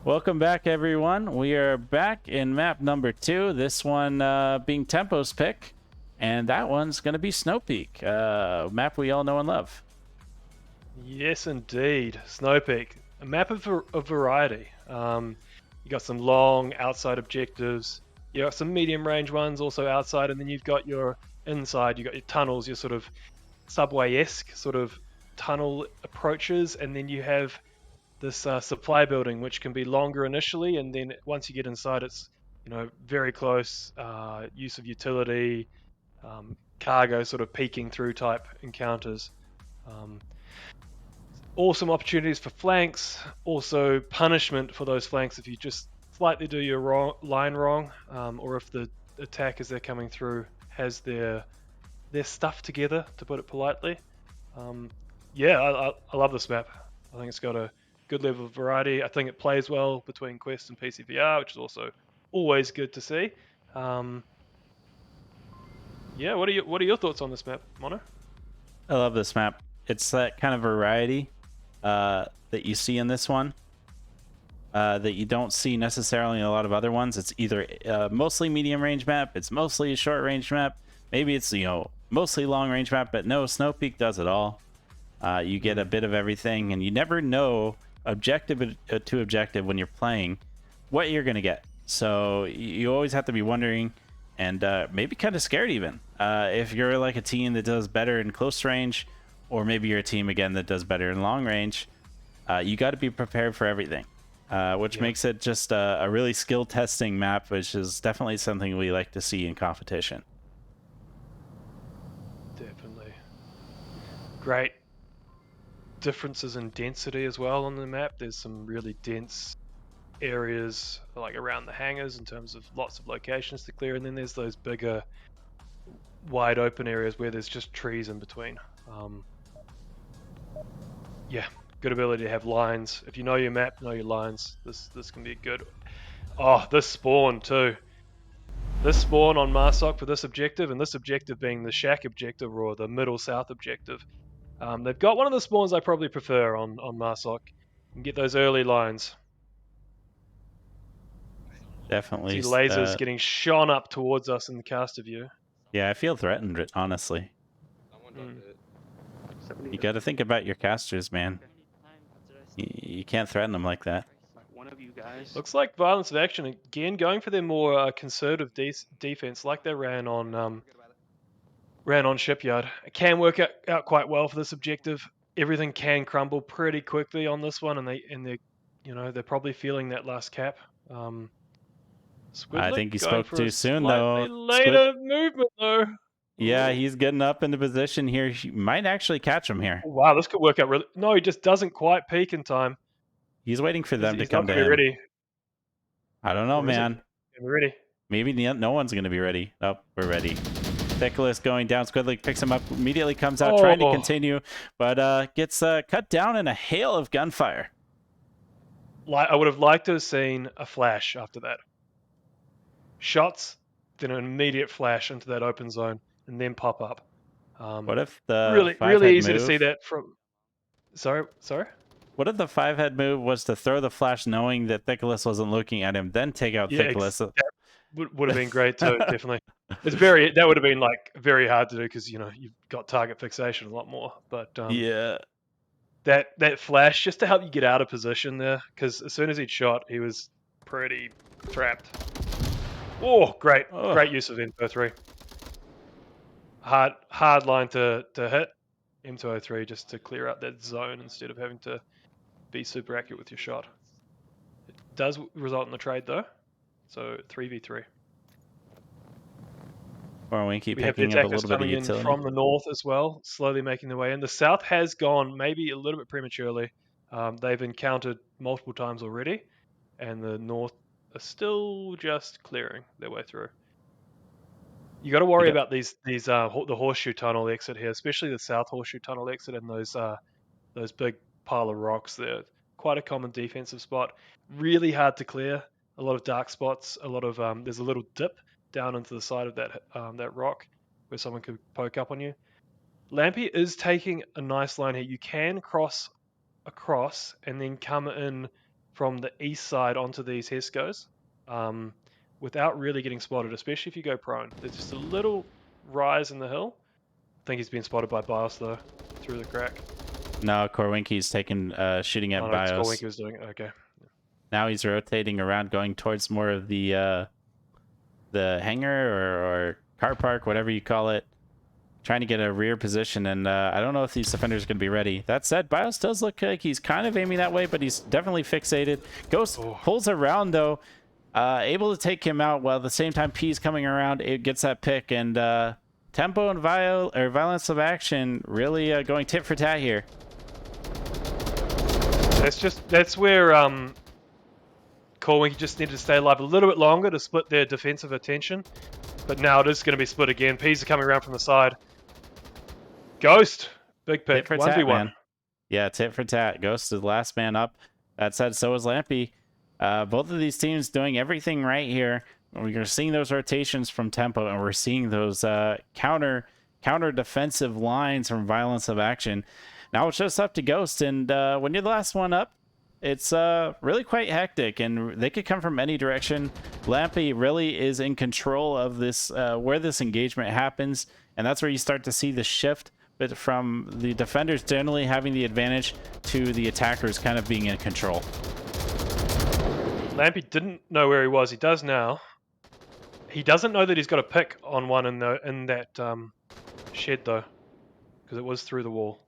Welcome back, everyone. We are back in map number 2. This one being Tempo's pick, and that one's going to be Snow Peak, map we all know and love. Yes, indeed. Snow Peak, a map of variety. You got some long outside objectives. You got some medium range ones also outside, and then you've got your inside. You got your tunnels, your sort of subway-esque sort of tunnel approaches, and then you have this supply building, which can be longer initially, and then once you get inside, it's very close use of utility, cargo sort of peeking through type encounters. Awesome opportunities for flanks, also punishment for those flanks if you just slightly do your line wrong, or if the attack as they're coming through has their stuff together, to put it politely. Yeah, I love this map. I think it's got a good level of variety. I think it plays well between Quest and PCVR, which is also always good to see. Yeah, what are your thoughts on this map, Mono? I love this map. It's that kind of variety that you see in this one that you don't see necessarily in a lot of other ones. It's either mostly medium range map, it's mostly a short range map, maybe it's mostly long range map, but no, Snow Peak does it all. You get a bit of everything, and you never know objective to objective when you're playing, what you're going to get. So you always have to be wondering and maybe kind of scared even. If you're like a team that does better in close range, or maybe you're a team, again, that does better in long range, you got to be prepared for everything, which makes it just a really skill testing map, which is definitely something we like to see in competition. Definitely. Great differences in density as well on the map. There's some really dense areas like around the hangars in terms of lots of locations to clear, and then there's those bigger wide open areas where there's just trees in between. Yeah, good ability to have lines. If you know your map, know your lines, this can be good. Oh, this spawn too. This spawn on Marsok for this objective, and this objective being the shack objective or the middle south objective. They've got one of the spawns I probably prefer on Marsok. You can get those early lines. Definitely. See lasers getting shone up towards us in the caster view. Yeah, I feel threatened, honestly. You got to think about your casters, man. You can't threaten them like that. One of you guys. Looks like Violence of Action again going for their more conservative defense, like they ran on Shipyard. It can work out quite well for this objective. Everything can crumble pretty quickly on this one, and they're probably feeling that last cap. I think he spoke too soon, though. Later movement, though. Yeah, he's getting up into position here. He might actually catch him here. Oh, wow, this could work out really. No, he just doesn't quite peak in time. He's waiting for them to come to him. Ready. I don't know, man. We're ready. Maybe no one's going to be ready. Oh, we're ready. Nicholas going down. Squidly picks him up, immediately comes out, trying to continue, but gets cut down in a hail of gunfire. I would have liked to have seen a flash after that. Shots, then an immediate flash into that open zone, and then pop up. What if the really easy to see that from? Sorry. What if the 5-head move was to throw the flash, knowing that Nicholas wasn't looking at him, then take out Nicholas? That would have been great too. Definitely. That would have been like very hard to do because you've got target fixation a lot more. But yeah, that flash just to help you get out of position there, because as soon as he'd shot, he was pretty trapped. Oh, great use of M203. Hard line to hit M203 just to clear out that zone instead of having to be super accurate with your shot. It does result in the trade though, so 3v3. Or Winky we have picking the up a little bit of utility from the north as well, slowly making their way in. The south has gone maybe a little bit prematurely. They've encountered multiple times already, and the north are still just clearing their way through. You got to worry about the horseshoe tunnel exit here, especially the south horseshoe tunnel exit and those big pile of rocks there. Quite a common defensive spot. Really hard to clear. A lot of dark spots. A lot of there's a little dip down into the side of that rock where someone could poke up on you. Lampy is taking a nice line here. You can cross across and then come in from the east side onto these Hescos without really getting spotted, especially if you go prone. There's just a little rise in the hill. I think he's been spotted by Bios though, through the crack. No, Korwinky's taking shooting at Bios. Korwinky was doing it. Okay. Now he's rotating around, going towards more of the hangar or car park, whatever you call it, trying to get a rear position, and I don't know if these defenders are going to be ready. That said, Bios does look like he's kind of aiming that way, but he's definitely fixated. Ghost pulls around, though, able to take him out, while at the same time P's coming around. It gets that pick, and Tempo and Violence of Action really going tit for tat here. That's where Korwinky just needed to stay alive a little bit longer to split their defensive attention. But now it is going to be split again. P's are coming around from the side. Ghost, big pick, 1v1. Man. Yeah, tit for tat. Ghost is the last man up. That said, so is Lampy. Both of these teams doing everything right here. We're seeing those rotations from Tempo, and we're seeing those counter defensive lines from Violence of Action. Now it's just up to Ghost, and when you're the last one up, it's really quite hectic, and they could come from any direction. Lampy really is in control of this, where this engagement happens, and that's where you start to see the shift, but from the defenders generally having the advantage to the attackers kind of being in control. Lampy didn't know where he was. He does now. He doesn't know that he's got a pick on one in that shed though, because it was through the wall.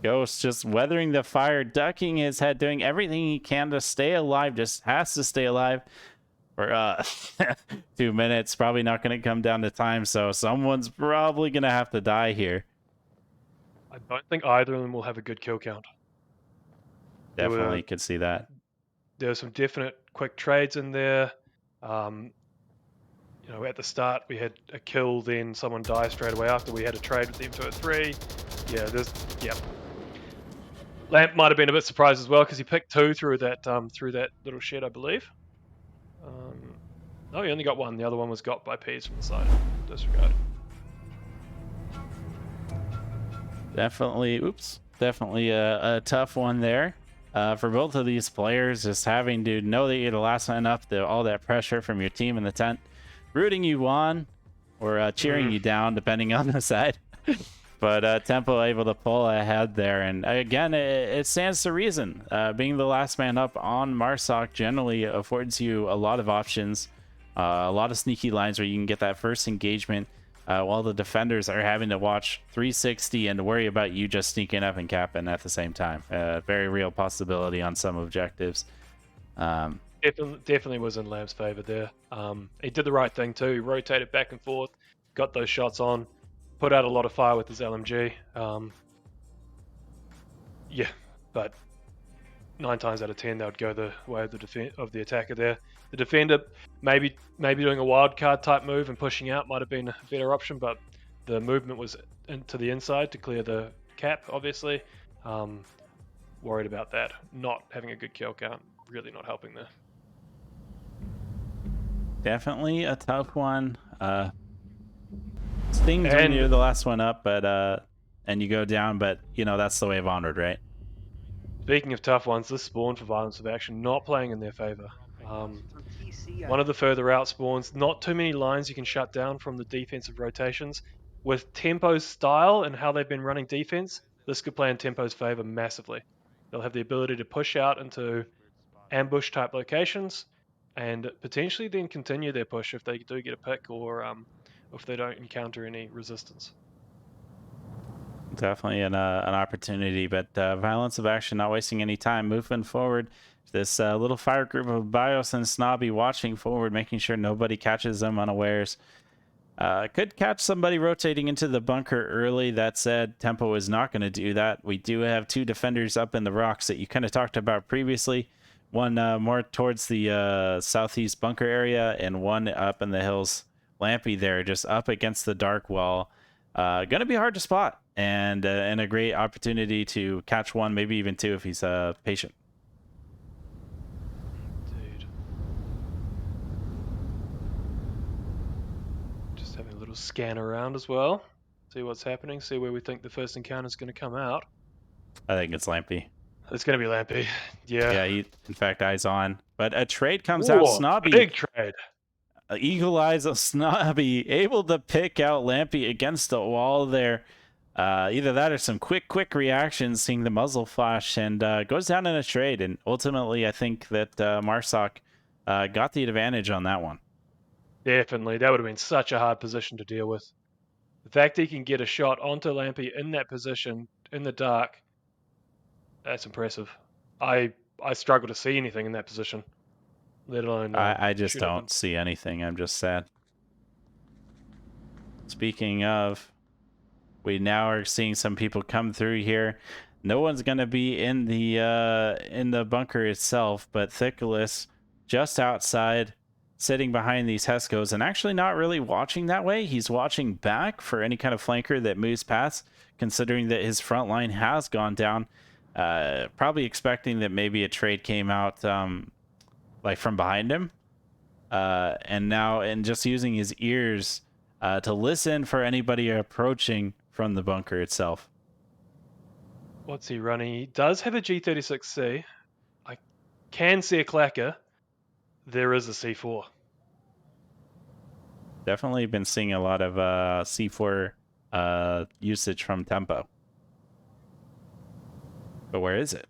Ghost just weathering the fire, ducking his head, doing everything he can to stay alive. Just has to stay alive for 2 minutes. Probably not going to come down to time, so someone's probably going to have to die here. I don't think either of them will have a good kill count. Definitely could see that. There were some definite quick trades in there. At the start we had a kill, then someone died straight away after. We had a trade with the M203. Yeah. Lamp might have been a bit surprised as well because he picked 2 through that little shed, I believe. No, he only got 1. The other one was got by Peas from the side. Disregard. Definitely a tough one there for both of these players. Just having to know that you're the last man up, all that pressure from your team in the tent, rooting you on or cheering you down, depending on the side. But Tempo able to pull ahead there, and again, it stands to reason. Being the last man up on Marsoc generally affords you a lot of options, a lot of sneaky lines where you can get that first engagement, while the defenders are having to watch 360 and worry about you just sneaking up and capping at the same time. Very real possibility on some objectives. Definitely was in Lamp's favor there. He did the right thing too. He rotated back and forth, got those shots on, put out a lot of fire with his LMG. But 9 times out of 10 they would go the way of the attacker there. The defender maybe doing a wild card type move and pushing out might have been a better option, but the movement was into the inside to clear the cap, obviously. Worried about that. Not having a good kill count, really not helping there. Definitely a tough one. Stings when you're the last one up, but and you go down, but that's the way of Onward, right? Speaking of tough ones, this spawn for Violence of Action not playing in their favor. One of the further out spawns, not too many lines you can shut down from the defensive rotations. With Tempo's style and how they've been running defense, this could play in Tempo's favor massively. They'll have the ability to push out into ambush type locations and potentially then continue their push if they do get a pick or if they don't encounter any resistance. Definitely an opportunity, but Violence of Action not wasting any time, moving forward. This little fire group of Bios and Snobby watching forward, making sure nobody catches them unawares. Could catch somebody rotating into the bunker early. That said, Tempo is not going to do that. We do have 2 defenders up in the rocks that you kind of talked about previously. One more towards the southeast bunker area, and one up in the hills. Lampy there, just up against the dark wall. Going to be hard to spot, and a great opportunity to catch one, maybe even 2 if he's patient. Indeed. Just having a little scan around as well. See what's happening, see where we think the first encounter is going to come out. I think it's Lampy. It's going to be Lampy. Yeah. Yeah, he, in fact, eyes on. But a trade comes out. Snobby. Big trade. Eagle Eyes of Snobby able to pick out Lampy against the wall there. Either that or some quick reactions, seeing the muzzle flash, and goes down in a trade. And ultimately, I think that Marsoc got the advantage on that one. Definitely. That would have been such a hard position to deal with. The fact he can get a shot onto Lampy in that position, in the dark, that's impressive. I struggle to see anything in that position, let alone... I just don't see anything. I'm just sad. Speaking of, we now are seeing some people come through here. No one's going to be in the bunker itself, but Thickless just outside, sitting behind these Hescos, and actually not really watching that way. He's watching back for any kind of flanker that moves past, considering that his front line has gone down. Probably expecting that maybe a trade came out like from behind him, and just using his ears to listen for anybody approaching from the bunker itself. What's he running? He does have a G36C. I can see a clacker. There is a C4. Definitely been seeing a lot of C4 usage from Tempo. But where is it?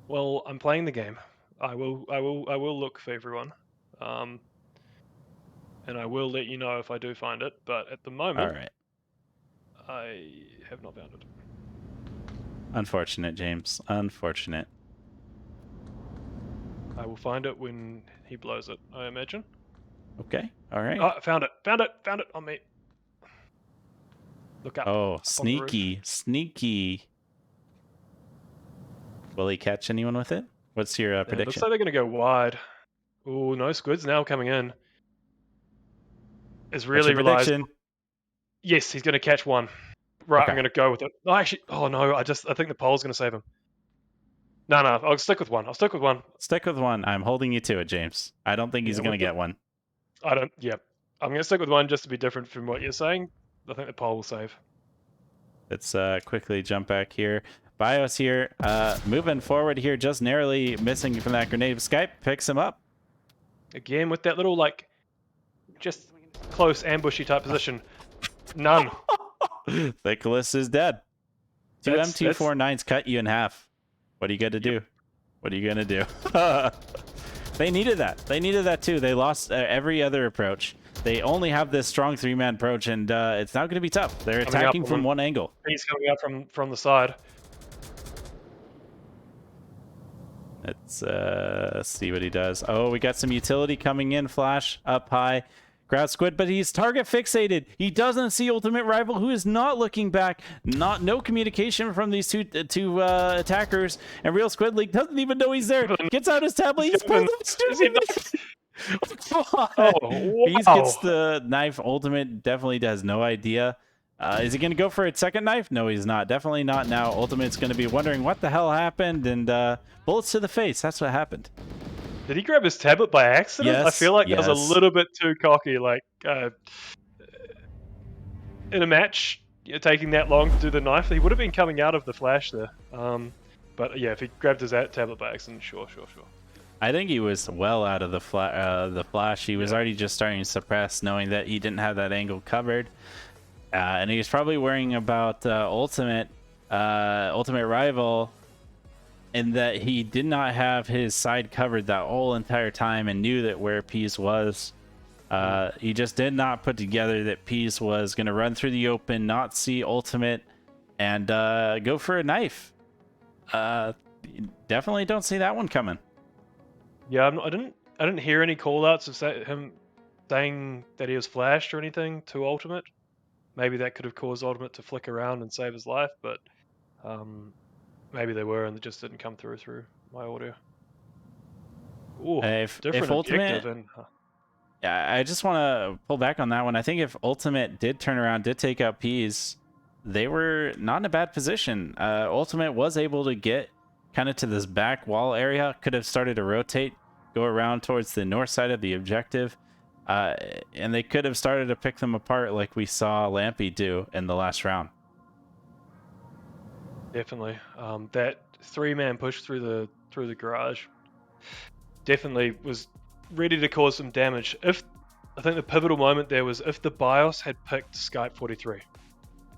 Well, I'm playing the game. I will look for everyone, and I will let you know if I do find it. But at the All moment, right. I have not found it. Unfortunate, James. Unfortunate. I will find it when he blows it, I imagine. Okay. All right. Oh, found it! Found it! Found it on me. Look up. Oh, up on the roof. sneaky. Sneaky. Will he catch anyone with it? What's your Yeah, it looks prediction? like they're going to go wide. Oh, no squids now coming in. It's What's really your relies. prediction? Yes, he's going to catch one. Right, Okay. I'm going to go with it. Oh, actually, oh no, I think the pole's going to save him. No, I'll stick with one. I'll stick with one. Stick with one. I'm holding you to it, James. I don't think he's Yeah, going to with the- get one. Yeah. I'm going to stick with one just to be different from what you're saying. I think the pole will save. Let's quickly jump back here. Bios here, moving forward here, just narrowly missing from that grenade. Skype picks him up. Again, with that little, like, just close ambushy type position. None. Nicholas is dead. Two That's- MT49s cut you in half. What are you going to do? What are you going to do? They needed that. They needed that too. They lost every other approach. They only have this strong three-man approach, and it's now going to be tough. They're Coming up attacking on from them. one angle. He's coming out from the side. Let's see what he does. Oh, we got some utility coming in. Flash up high. Grab squid, but he's target fixated. He doesn't see ultimate rival, who is not looking back. No communication from these two attackers, and real squid league doesn't even know he's there. Gets out his tablet. He's pulling Bees gets the knife. Ultimate definitely has no idea. Is he going to go for a second knife? No, he's not. Definitely not now. Ultimate's going to be wondering what the hell happened, and bullets to the face. That's what happened. Did he grab his tablet by accident? I Yes, feel like that was a yes. little bit too cocky. Like, in a match, taking that long to do the knife, he would have been coming out of the flash there. But yeah, if he grabbed his tablet by accident, sure. I think he was well out of the flash. He was already just starting to suppress, knowing that he didn't have that angle covered. And he was probably worrying about ultimate rival, and that he did not have his side covered that whole entire time, and knew that where Pease was. He just did not put together that Pease was going to run through the open, not see ultimate, and go for a knife. Definitely don't see that one coming. Yeah, I didn't hear any callouts of him saying that he was flashed or anything to ultimate. Maybe that could have caused ultimate to flick around and save his life, but maybe they were and it just didn't come through my audio. Ooh, If different ultimate, objective and yeah, I just want to pull back on that one. I think if ultimate did turn around, did take out Peas, they were not in a bad position. Ultimate was able to get kind of to this back wall area, could have started to rotate, go around towards the north side of the objective, and they could have started to pick them apart like we saw Lampy do in the last round. definitely that three-man push through the garage definitely was ready to cause some damage. I think the pivotal moment there was if the BIOS had picked Skype 43.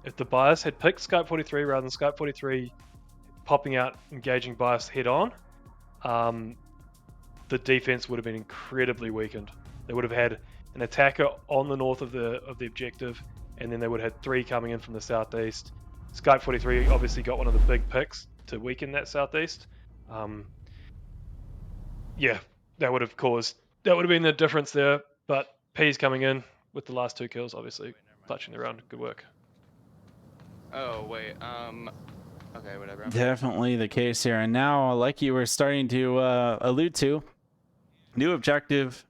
If the BIOS had picked Skype 43 rather than Skype 43 popping out, engaging BIOS head on, the defense would have been incredibly weakened. They would have had an attacker on the north of the objective, and then they would have had three coming in from the southeast. Skype 43 obviously got one of the big picks to weaken that southeast. Yeah, that would have been the difference there. But P's coming in with the last two kills, obviously clutching the round. Good work. Oh wait. Okay, whatever. Definitely the case here. And now, like you were starting to allude to, new objective,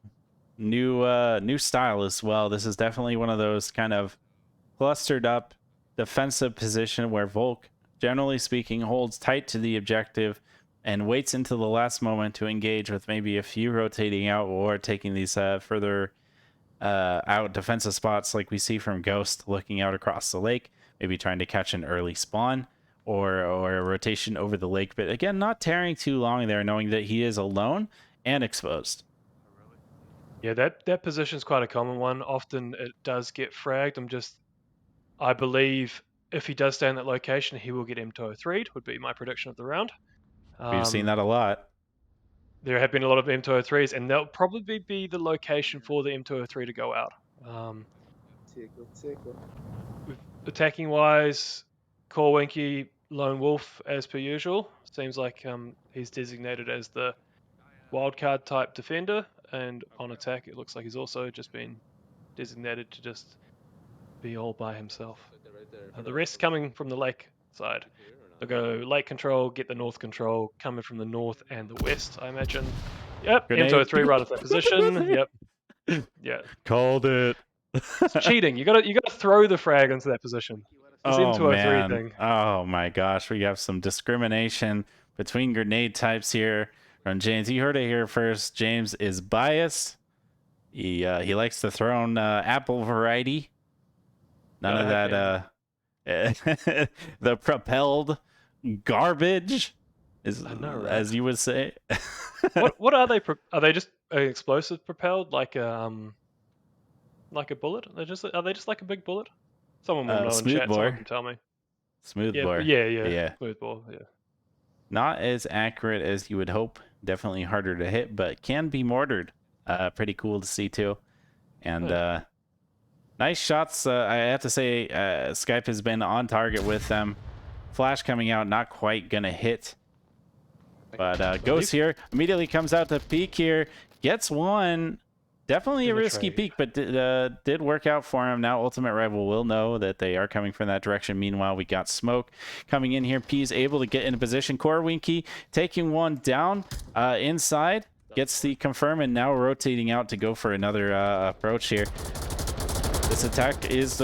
new style as well. This is definitely one of those kind of clustered up defensive position where Volk, generally speaking, holds tight to the objective and waits until the last moment to engage, with maybe a few rotating out or taking these further out defensive spots like we see from Ghost, looking out across the lake, maybe trying to catch an early spawn or a rotation over the lake. But again, not tearing too long there, knowing that he is alone and exposed. Yeah, that position's quite a common one. Often it does get fragged. I believe if he does stay in that location, he will get M203'd, would be my prediction of the round. We've seen that a lot. There have been a lot of M203s, and that'll probably be the location for the M203 to go out. Tickle. Attacking wise, Corwinky, Lone Wolf as per usual. Seems like he's designated as the wildcard type defender, and on attack, it looks like he's also just been designated to just be all by himself. The rest coming from the lake side. They'll go lake control, get the north control, coming from the north and the west, I imagine. Yep, Grenade. M203 right at that position. Yep. Yeah. Called it. It's cheating. You gotta throw the frag into that position. This Oh M203 man. thing. Oh my gosh. We have some discrimination between grenade types here from James. You heard it here first. James is biased. He likes the thrown apple variety. None of that the propelled garbage is, I know, right? as you would say. What are they? Are they just explosive propelled, like a bullet? Are they just like a big bullet? Someone will know in Smooth chat. Someone bore. can tell me. Smooth Yeah, bore. yeah. Smooth bore. Yeah. Not as accurate as you would hope. Definitely harder to hit, but can be mortared. Pretty cool to see too. And nice shots. I have to say, Skype has been on target with them. Flash coming out, not quite gonna hit. But Ghost here immediately comes out to peek here. Gets one. Definitely a risky peek, but did work out for him. Now Ultimate Rival will know that they are coming from that direction. Meanwhile, we got Smoke coming in here. P's able to get in a position. Corwinky taking one down inside. Gets the confirm and now rotating out to go for another approach here. This attack is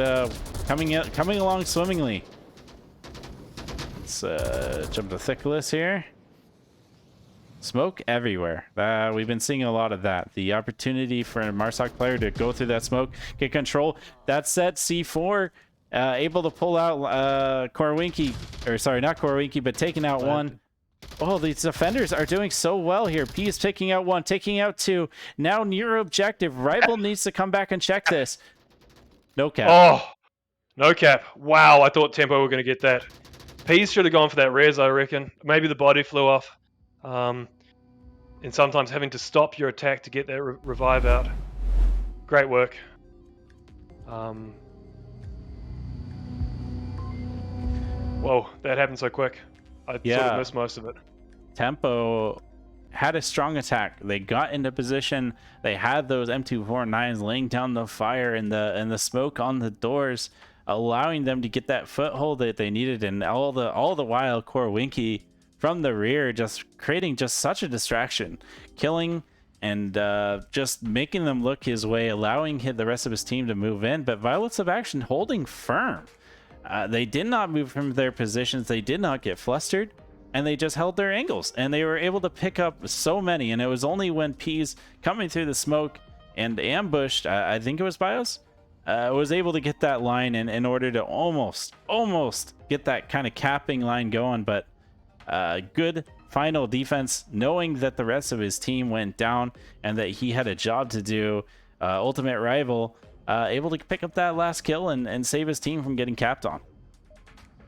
coming along swimmingly. Let's jump to Thickless here. Smoke everywhere. We've been seeing a lot of that. The opportunity for a Marsoc player to go through that smoke, get control. That set C4, able to pull out Corwinky, or sorry, not Corwinky, but taking out one. Oh, these defenders are doing so well here. P is taking out one, taking out two. Now near objective. Rival needs to come back and check this. No cap. Oh, no cap. Wow, I thought Tempo were going to get that. Peas should have gone for that res, I reckon. Maybe the body flew off. And sometimes having to stop your attack to get that revive out. Great work. Whoa, that happened so quick. I sort of missed most of it. Tempo had a strong attack. They got into position. They had those M249s laying down the fire and the smoke on the doors, allowing them to get that foothold that they needed. And all the while, Corwinky from the rear just creating just such a distraction, killing and just making them look his way, allowing the rest of his team to move in. But Violets of Action holding firm. They did not move from their positions. They did not get flustered. And they just held their angles, and they were able to pick up so many. And it was only when Peas coming through the smoke and ambushed, I think it was Bios, was able to get that line in order to almost get that kind of capping line going. But good final defense, knowing that the rest of his team went down and that he had a job to do. Ultimate Rival able to pick up that last kill and save his team from getting capped on.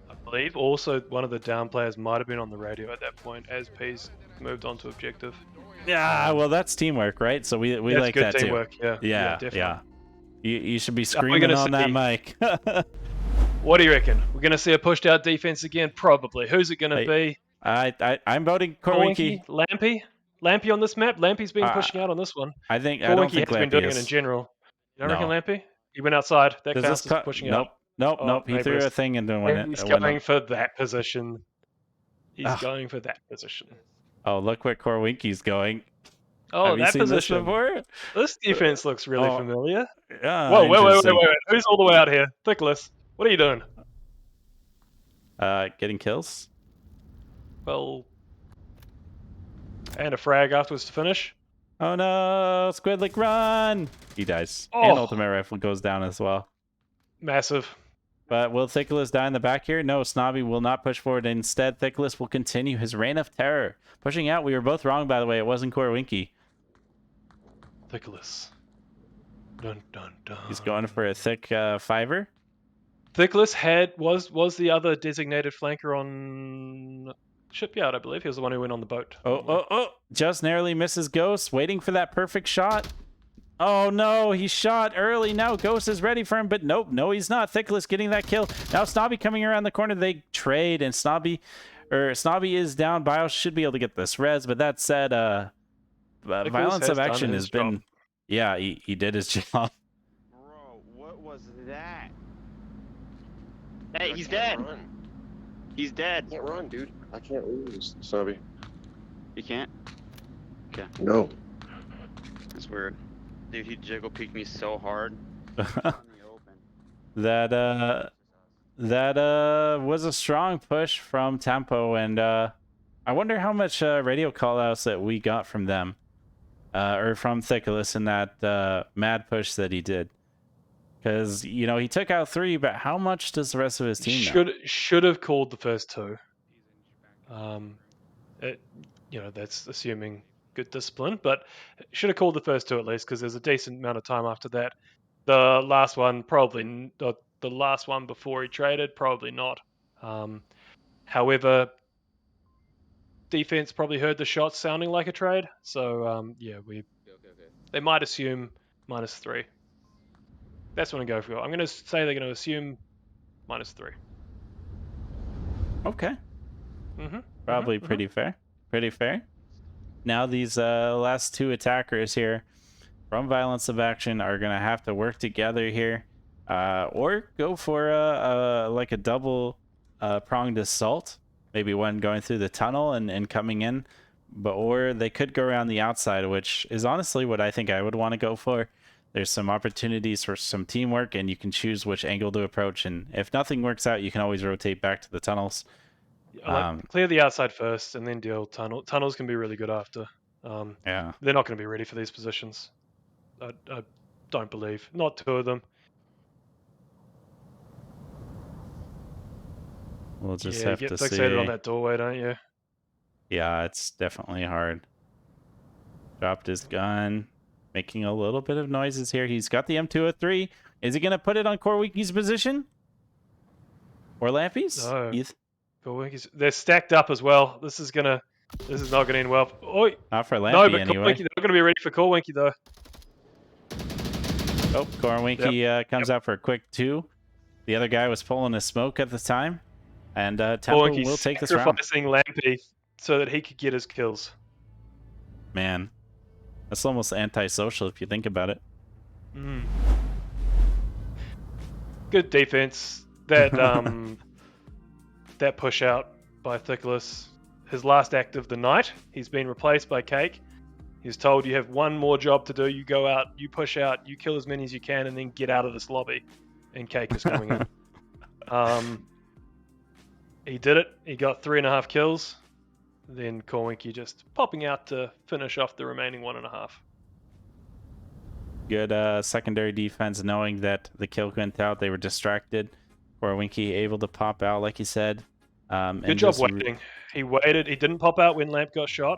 I believe also one of the down players might have been on the radio at that point as Peas moved on to objective. Yeah, well, that's teamwork, right? So we like that teamwork, too. Yeah. Yeah. You should be screaming on that mic. What do you reckon? We're going to see a pushed out defense again? Probably. Who's it going to be? I'm voting Corwinky. Lampy on this map? Lampy's been pushing out on this one. I don't think has been doing it in general. You don't reckon Lampy? He went outside. That counts as pushing out. Nope. He threw a thing and then went. He's going for that position. He's going for that position. Oh, look where Corwinky's going. Oh, Have that you seen position. This before? This defense looks really familiar. Yeah. Whoa, wait. Who's all the way out here? Thickless, what are you doing? Getting kills. Well, and a frag afterwards to finish. Oh no, Squidlick, run! He dies. Oh. And Ultimate Rifle goes down as well. Massive. But will Thickless die in the back here? No, Snobby will not push forward. Instead, Thickless will continue his reign of terror. Pushing out, we were both wrong, by the way. It wasn't Corwinky. Thickless. Dun, dun, dun. He's going for a thick fiver. Thickless was the other designated flanker on Shipyard, I believe. He was the one who went on the boat. Oh! Just narrowly misses Ghost, waiting for that perfect shot. Oh no, he shot early. Now Ghost is ready for him, but nope, no, he's not. Thickless getting that kill. Now Snobby coming around the corner. They trade, and Snobby is down. Bios should be able to get this res, but that said, violence of action has been. Yeah, he did his job. Bro, what was that? Hey, he's dead. He's dead. I can't run, dude. I can't lose, Snobby. You can't? Okay. No. That's weird. Dude, he jiggle peeked me so hard. That was a strong push from Tempo, and I wonder how much radio callouts that we got from them, or from Thickless in that mad push that he did. Because he took out 3, but how much does the rest of his team know? Should have called the first 2. That's assuming good discipline, but should have called the first 2 at least, because there's a decent amount of time after that. The last one probably, the last one before he traded, probably not. However, defense probably heard the shots sounding like a trade, so they might assume -3. That's what I'm going for. I'm going to say they're going to assume -3. Okay. Probably pretty fair. Pretty fair. Now these last 2 attackers here from Violence of Action are going to have to work together here, or go for like a double pronged assault. Maybe one going through the tunnel and coming in, or they could go around the outside, which is honestly what I think I would want to go for. There's some opportunities for some teamwork, and you can choose which angle to approach. And if nothing works out, you can always rotate back to the tunnels. Clear the outside first, and then deal tunnel. Tunnels can be really good after. Yeah. They're not going to be ready for these positions. I don't believe. Not 2 of them. We'll just have get to fixated see. on that doorway, don't you? Yeah, it's definitely hard. Dropped his gun, making a little bit of noises here. He's got the M203. Is he going to put it on Corewicki's position? Or Lampy's? No. They're stacked up as well. This is not gonna end well. Oi. Not for Lampy, no, but anyway. They're not gonna be ready for Corewinky though. Oh, Corewinky comes out for a quick 2. The other guy was pulling a smoke at the time, and Tempo will take this round. Sacrificing Lampy so that he could get his kills. Man, that's almost antisocial if you think about it. Good defense. That that push out by Thickless, his last act of the night. He's been replaced by Cake. He's told you have one more job to do. You go out, you push out, you kill as many as you can, and then get out of this lobby. And Cake is coming in. He did it. He got 3.5 kills. Then Corewinky just popping out to finish off the remaining 1.5. Good secondary defense, knowing that the kill went out. They were distracted. Corewinky able to pop out, like you said. Good job waiting. He waited. He didn't pop out when Lamp got shot.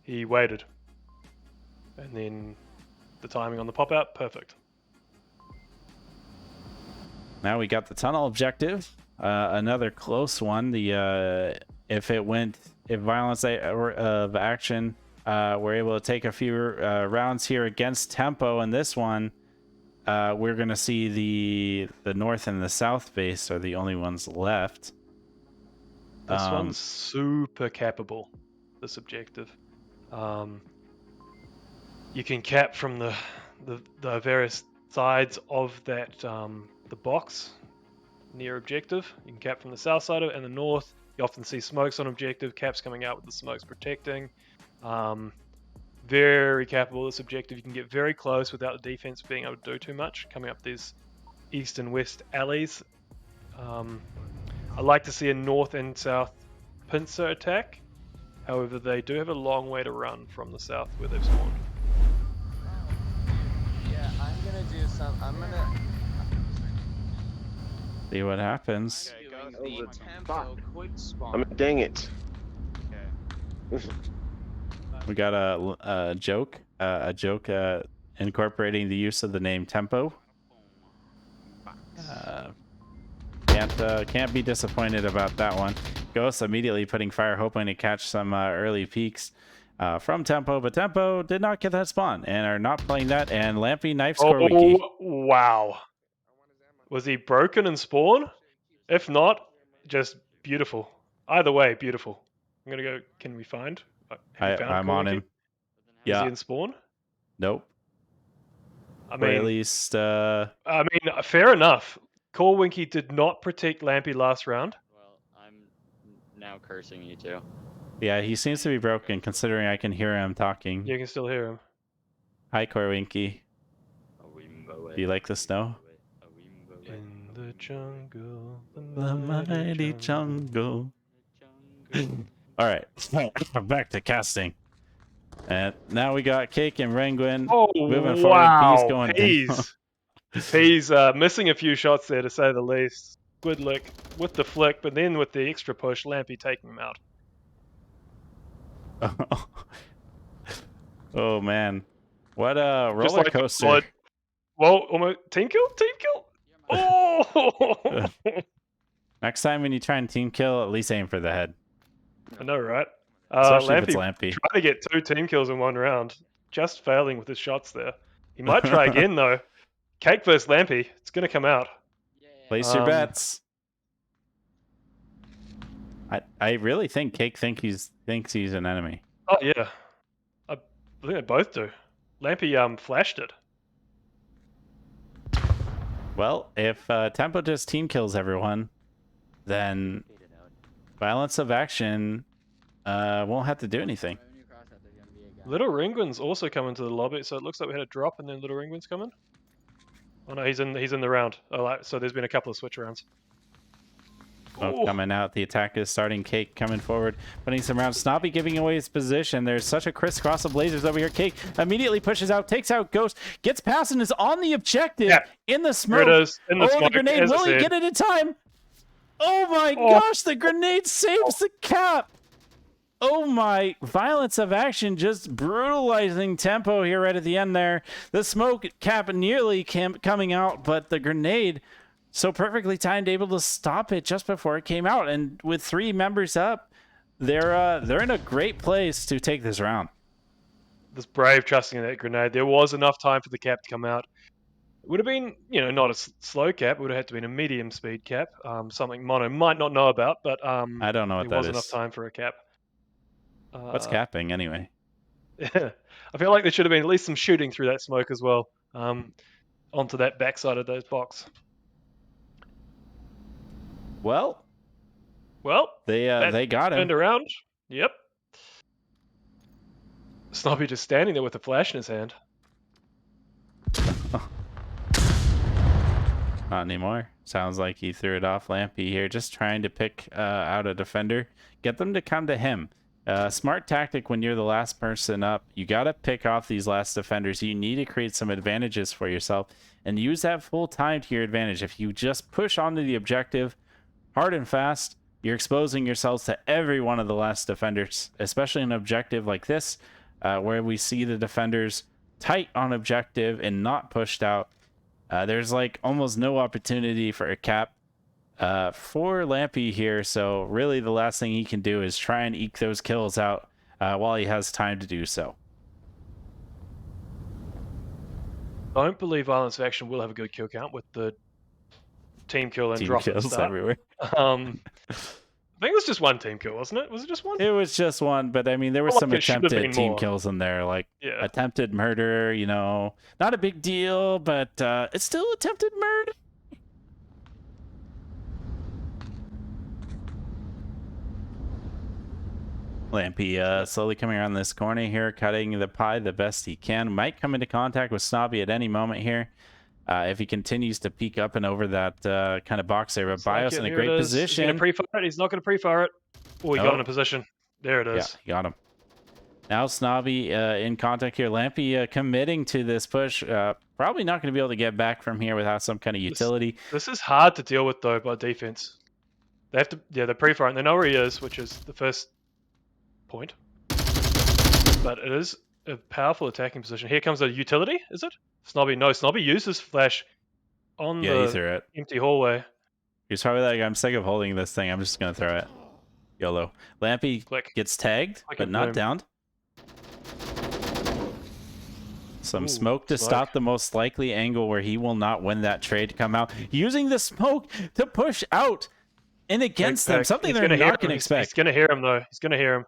He waited. And then the timing on the pop out, perfect. Now we got the tunnel objective. Another close one. If Violence of Action were able to take a few rounds here against Tempo in this one, we're going to see the north and the south base are the only ones left. This one's super capable, this objective. You can cap from the various sides of that the box near objective. You can cap from the south side of it and the north. You often see smokes on objective, caps coming out with the smokes protecting. Very capable, this objective. You can get very close without the defense being able to do too much, coming up these east and west alleys. I like to see a north and south pincer attack. However, they do have a long way to run from the south where they've spawned. Yeah, I'm gonna do some. I'm gonna See what happens. doing the tempo quick spawn. I mean, dang it. Okay. We got a joke incorporating the use of the name Tempo. Can't be disappointed about that one. Ghost immediately putting fire, hoping to catch some early peaks from Tempo, but Tempo did not get that spawn and are not playing that. And Lampy knifes Korwiki. Oh, wow. Was he broken and spawn? If not, just beautiful. Either way, beautiful. I'm gonna go. Can we find? Have you found I'm on Korwiki? him. Is Yeah. he in spawn? Nope. I Or mean, at least. fair enough. Korwinky did not protect Lampy last round. Well, I'm now cursing you too. Yeah, he seems to be broken considering I can hear him talking. You can still hear him. Hi, Korwinky. Do you like the snow? In the jungle, The mighty jungle. All right, back to casting. And now we got Cake and Renguin Oh, moving wow. forward. Peas going down. Peas missing a few shots there, to say the least. Good lick with the flick, but then with the extra push, Lampy taking him out. Oh man, what a Just roller like coaster! blood. Well, almost team kill. Oh! Next time when you try and team kill, at least aim for the head. I know, right? Especially if it's Lampy Lampy. trying to get 2 team kills in 1 round, just failing with his shots there. He might try again though. Cake versus Lampy, it's gonna come out. Place your bets. I really think Cake thinks he's an enemy. Oh yeah, I think they both do. Lampy flashed it. Well, if Tempo just team kills everyone, then Violence of Action won't have to do anything. Little Ringwin's also coming to the lobby, so it looks like we had a drop and then Little Ringwin's coming. Oh no, he's in the round. Oh, so there's been a couple of switch rounds. Smoke coming out. The attack is starting. Cake coming forward, putting some rounds. Snobby giving away his position. There's such a crisscross of lasers over here. Cake immediately pushes out, takes out Ghost, gets past and is on the objective in the smoke. There it is. In the smoke, the grenade. as I Will he said. get it in time? Oh my gosh, the grenade saves the cap. Oh my, Violence of Action just brutalizing Tempo here right at the end there. The smoke cap nearly coming out, but the grenade so perfectly timed, able to stop it just before it came out. And with 3 members up, they're in a great place to take this round. This Brave trusting in that grenade. There was enough time for the cap to come out. It would have been, not a slow cap. It would have had to be a medium speed cap. Something Mono might not know about, but I don't know what there that was is. enough time for a cap. What's capping anyway? I feel like there should have been at least some shooting through that smoke as well, onto that backside of those box. Well, they got him. Turned around. Yep. Snobby just standing there with a flash in his hand. Not anymore. Sounds like he threw it off. Lampy here, just trying to pick out a defender, get them to come to him. Smart tactic when you're the last person up. You got to pick off these last defenders. You need to create some advantages for yourself and use that full time to your advantage. If you just push onto the objective hard and fast, you're exposing yourselves to every one of the last defenders, especially an objective like this, where we see the defenders tight on objective and not pushed out. There's like almost no opportunity for a cap for Lampy here, so really the last thing he can do is try and eke those kills out while he has time to do so. Don't believe Violence of Action will have a good kill count with the team kill and Team drop at the kills start. everywhere. I think it was just 1 team kill, wasn't it? Was it just 1? It was just 1, but I mean, there was Well, some like it should have attempted been team more. kills in there, like Yeah. attempted murder, not a big deal, but it's still attempted murder. Lampy slowly coming around this corner here, cutting the pie the best he can. Might come into contact with Snobby at any moment here if he continues to peek up and over that kind of box there. But Bios in a great position. He's going to pre-fire it. He's not going to pre-fire it. Oh, he got in a position. There it is. Yeah, he got him. Now Snobby in contact here. Lampy committing to this push. Probably not going to be able to get back from here without some kind of utility. This is hard to deal with, though, by defense. They have to, they're pre-fire and they know where he is, which is the first point. But it a powerful attacking position. Here comes a utility, is it? Snobby, no, Snobby uses flash on Yeah, he the threw it. empty hallway. He's probably like, I'm sick of holding this thing. I'm just going to throw it. YOLO. Lampy Click. gets tagged, Click but and not boom. downed. Some Ooh, smoke to smoke. stop the most likely angle where he will not win that trade to come out. Using the smoke to push out and against them. Something they're not going to expect. He's going to hear him, though. He's going to hear him.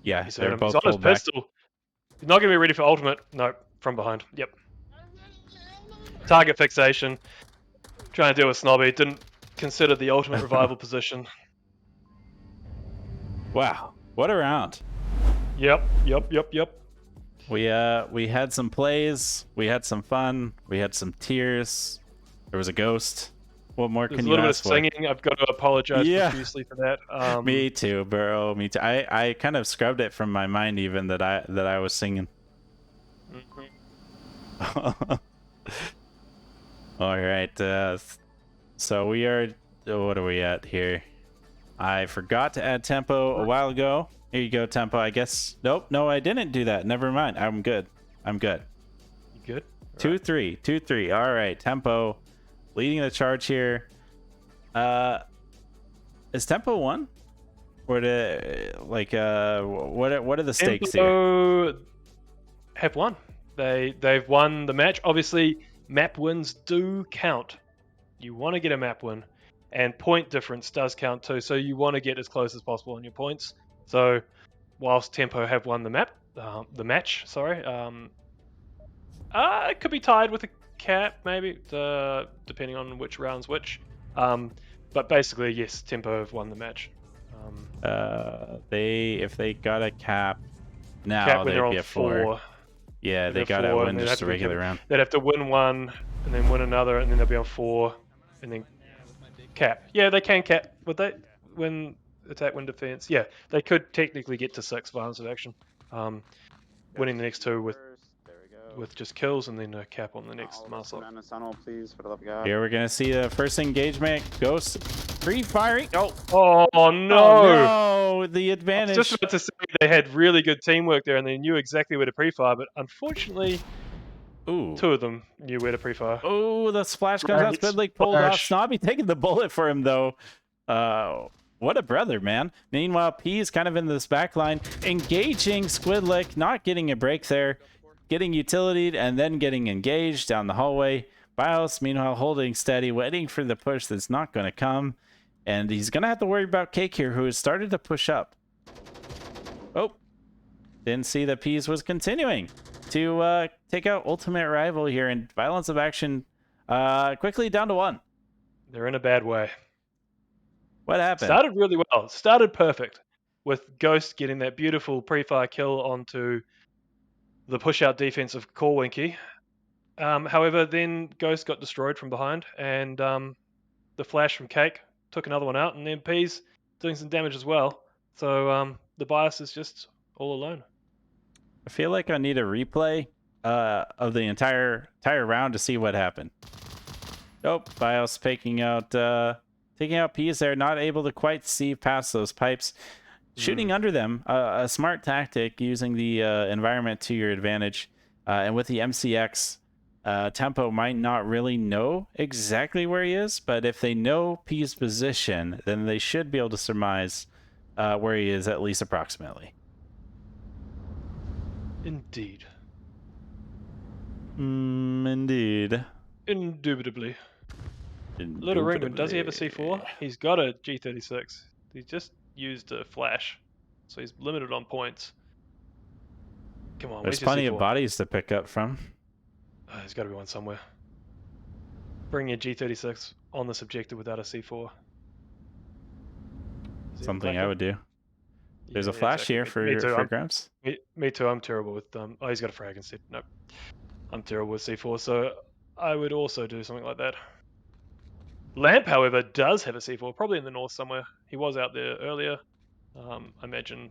Yeah, He's they're heard him. both He's on his pulled back. pistol. He's not going to be ready for ultimate. No, from behind. Yep. Target fixation. Trying to deal with Snobby. Didn't consider the ultimate revival position. Wow, what a round. Yep. We had some plays, we had some fun, we had some tears. There was a ghost. What more There's can a you little bit of ask for? singing. I've got to apologize Yeah. profusely for that. Me too, bro. Me too. I kind of scrubbed it from my mind even that I was singing. All right. So we are. What are we at here? I forgot to add tempo a while ago. Here you go, tempo. I guess. Nope. No, I didn't do that. Never mind. I'm good. I'm good. You good? 2-3. 2-3. All right. Tempo leading the charge here. Is tempo one? What are the stakes here? Tempo have won. They've won the match. Obviously, map wins do count. You want to get a map win, and point difference does count too. So you want to get as close as possible on your points. So whilst Tempo have won the match, sorry, it could be tied with a cap maybe, depending on which round's which. But basically, yes, Tempo have won the match. If they got a cap now, Cap when they'd they're be on at 4. Yeah, they got to win just a regular round. They'd have to win one and then win another, and then they'll be on 4, and then cap. Yeah, they can cap. Would they win attack, win defense? Yeah, they could technically get to 6 violence of action, winning the next 2 with just kills, and then a cap on the next muscle. Please, for the love of God. Here we're gonna see the first engagement. Ghost pre-firing. Oh no! Oh no! The I advantage. was just about to say they had really good teamwork there, and they knew exactly where to pre-fire, but unfortunately, Ooh. 2 of them knew where to pre-fire. Oh, the splash comes out. Squidlick pulled off. Snobby taking the bullet for him though. What a brother, man. Meanwhile, P is kind of in this back line, engaging Squidlick, not getting a break there, getting utilitied and then getting engaged down the hallway. Bios, meanwhile, holding steady, waiting for the push that's not going to come. And he's going to have to worry about Cake here, who has started to push up. Oh, didn't see that Peas was continuing to take out Ultimate Rival here, and violence of action quickly down to 1. They're in a bad way. What happened? Started really well. Started perfect with Ghost getting that beautiful pre-fire kill onto the push-out defense of Corwinky. However, then Ghost got destroyed from behind, and the flash from Cake took another one out, and then Peas doing some damage as well. So the bias is just all alone. I feel like I need a replay of the entire round to see what happened. Nope, Bios taking out Peas there, not able to quite see past those pipes. Shooting under them, a smart tactic, using the environment to your advantage. And with the MCX, Tempo might not really know exactly where he is, but if they know P's position, then they should be able to surmise where he is, at least approximately. Indeed. Indeed. Indubitably. Little Ringman, does he have a C4? He's got a G36. He just used a flash, so he's limited on points. Come on, There's plenty of bodies to pick up from. There's got to be one somewhere. Bring your G36 on this objective without a C4. Something I would do. There's a flash here for Gramps. Me too, I'm terrible with... oh, he's got a frag instead. Nope. I'm terrible with C4, so I would also do something like that. Lamp, however, does have a C4, probably in the north somewhere. He was out there earlier. I imagine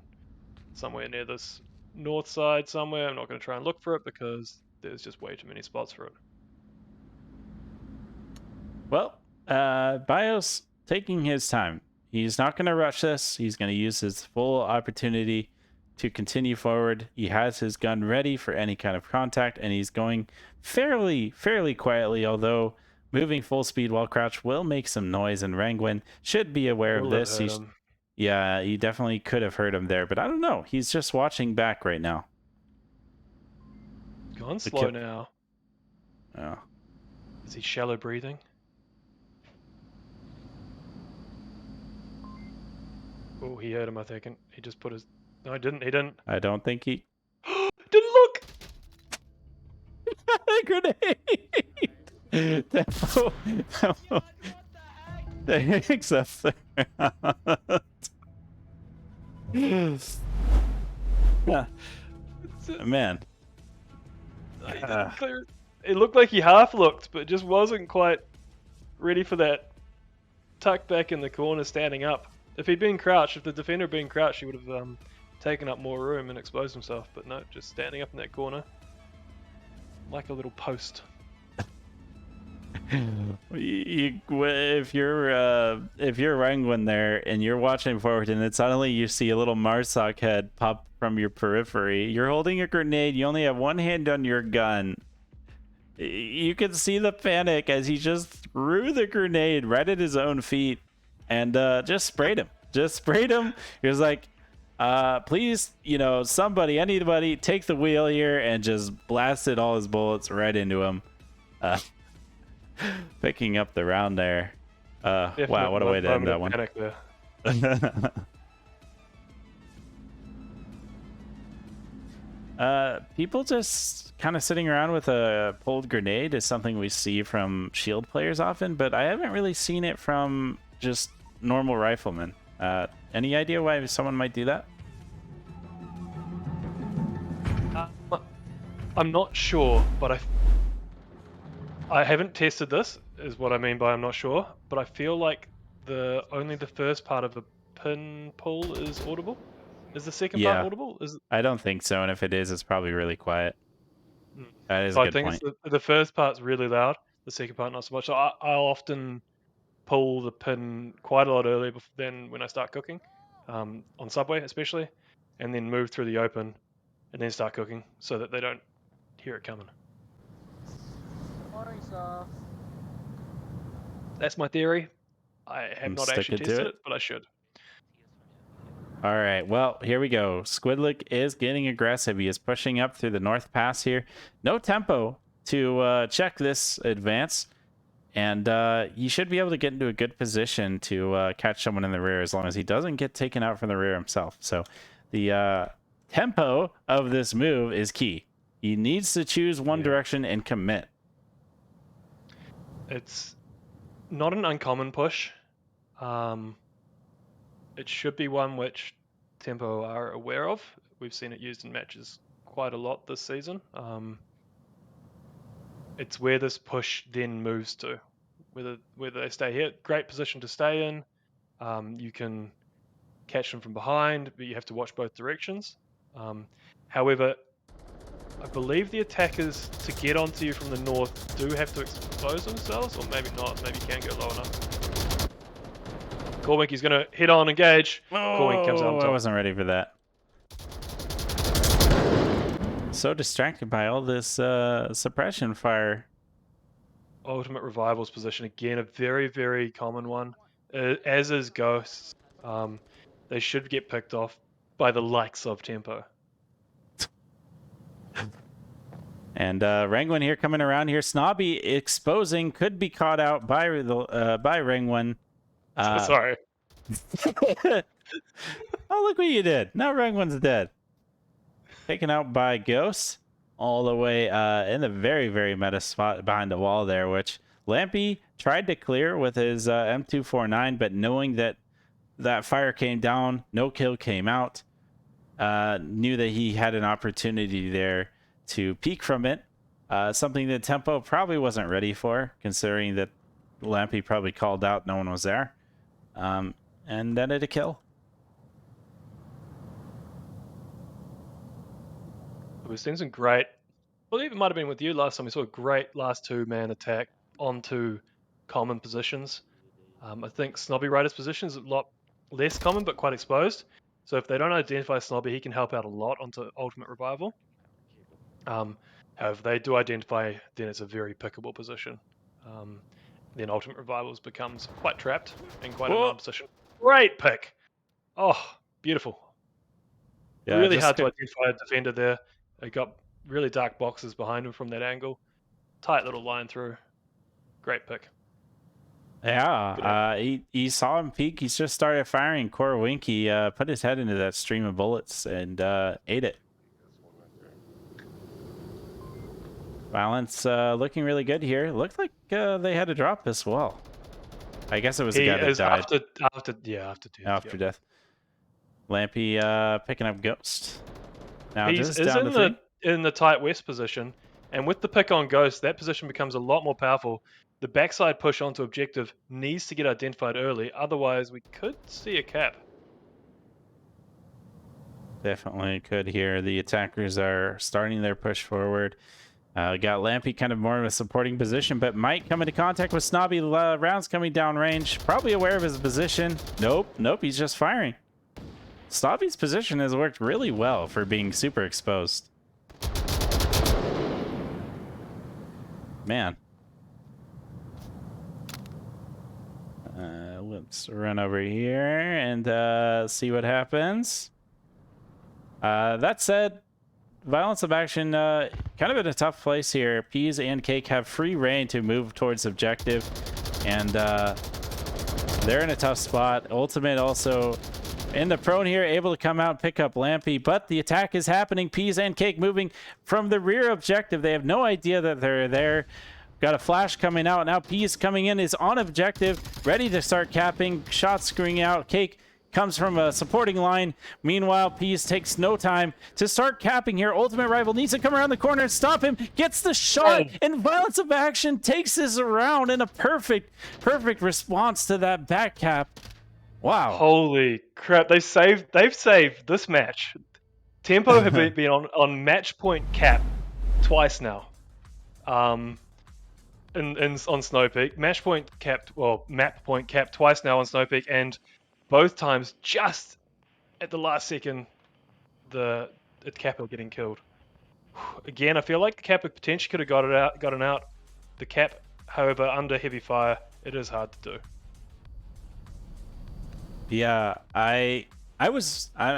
somewhere near this north side somewhere. I'm not going to try and look for it because there's just way too many spots for it. Well, Bios taking his time. He's not going to rush this. He's going to use his full opportunity to continue forward. He has his gun ready for any kind of contact, and he's going fairly quietly, although moving full speed while crouched will make some noise, and Rangwin should be aware of Will have this. heard him. Yeah, he definitely could have heard him there, but I don't know. He's just watching back right now. Gone slow now. Oh. Is he shallow breathing? Oh, he heard him, I think. And he just put his... No, he didn't. He didn't. I don't think he... Didn't look! Grenade! Thanks up there. Man. He didn't clear. It looked like he half looked, but just wasn't quite ready for that tuck back in the corner standing up. If he'd been crouched, if the defender had been crouched, he would have taken up more room and exposed himself. But no, just standing up in that corner. Like a little post. If you're Rangwin there and you're watching forward and then suddenly you see a little Marsoc head pop from your periphery, you're holding a grenade, you only have one hand on your gun. You can see the panic as he just threw the grenade right at his own feet and just sprayed him. He was like, please, somebody, anybody, take the wheel here, and just blasted all his bullets right into him. Picking up the round there. Wow, what a way to end that one. People just kind of sitting around with a pulled grenade is something we see from shield players often, but I haven't really seen it from just normal riflemen. Any idea why someone might do that? I'm not sure, but I haven't tested this, is what I mean by I'm not sure, but I feel like only the first part of a pin pull is audible. Is the second part audible? I don't think so, and if it is, it's probably really quiet. That is so a good I think point. the first part's really loud, the second part not so much. So I'll often pull the pin quite a lot earlier than when I start cooking, on Subway especially, and then move through the open, and then start cooking so that they don't hear it coming. That's my theory. I have not actually tested it, but I should. All right, well, here we go. Squidlick is getting aggressive. He is pushing up through the North Pass here. No tempo to check this advance. And he should be able to get into a good position to catch someone in the rear as long as he doesn't get taken out from the rear himself. So the tempo of this move is key. He needs to choose one direction and commit. It's not an uncommon push. It should be one which Tempo are aware of. We've seen it used in matches quite a lot this season. It's where this push then moves to, whether they stay here. Great position to stay in. You can catch them from behind, but you have to watch both directions. However, I believe the attackers, to get onto you from the north, do have to expose themselves, or maybe not. Maybe you can go low enough. Corwinky's going to hit on engage. Corwinky comes out on top. I wasn't ready for that. So distracted by all this suppression fire. Ultimate Revival's position, again, a very, very common one. As is Ghosts. They should get picked off by the likes of Tempo. And Rangwin here coming around here. Snobby exposing, could be caught out by Rangwin. Sorry. Oh, look what you did. Now Rangwin's dead. Taken out by Ghost. All the way in the very, very meta spot behind the wall there, which Lampy tried to clear with his M249, but knowing that that fire came down, no kill came out, knew that he had an opportunity there to peek from it. Something that Tempo probably wasn't ready for, considering that Lampy probably called out, no one was there. And ended a kill. We've seen some great, I believe it might have been with you last time, we saw a great last two-man attack onto common positions. I think Snobby Rider's position is a lot less common, but quite exposed. So if they don't identify Snobby, he can help out a lot onto Ultimate Revival. However, if they do identify, then it's a very pickable position. Then Ultimate Revivals becomes quite trapped in quite an Whoa. odd position. Great pick! Oh, beautiful. Yeah, Really just hard to identify a defender there. They got really dark boxes behind him from that angle. Tight little line through. Great pick. Yeah, he saw him peek. He's just started firing. Korowinki put his head into that stream of bullets and ate it. Violence looking really good here. Looked like they had a drop as well. I guess it was the guy that died after death. after death. Lampy picking up Ghost. Now He's just down to 3. in the tight west position, and with the pick on Ghost, that position becomes a lot more powerful. The backside push onto objective needs to get identified early, otherwise we could see a cap. Definitely could here. The attackers are starting their push forward. Got Lampy kind of more of a supporting position, but might come into contact with Snobby. Rounds coming down range. Probably aware of his position. Nope, he's just firing. Snobby's position has worked really well for being super exposed. Man. Let's run over here and see what happens. That said, Violence of Action kind of in a tough place here. Peas and Cake have free reign to move towards objective, and they're in a tough spot. Ultimate also in the prone here, able to come out and pick up Lampy, but the attack is happening. Peas and Cake moving from the rear objective. They have no idea that they're there. Got a flash coming out. Now Peas coming in, is on objective, ready to start capping. Shots screening out. Cake comes from a supporting line. Meanwhile, Peas takes no time to start capping here. Ultimate Rival needs to come around the corner and stop him. Gets the shot, and Violence of Action takes this around in a perfect response to that back cap. Wow. Holy crap, they've saved this match. Tempo have been on match point cap twice now. On Snowpeak. Match point capped, well, map point capped twice now on Snowpeak, and both times just at the last second the Kappa getting killed. Again, I feel like the Kappa potentially could have gotten out. The cap, however, under heavy fire, it is hard to do. Yeah, I'm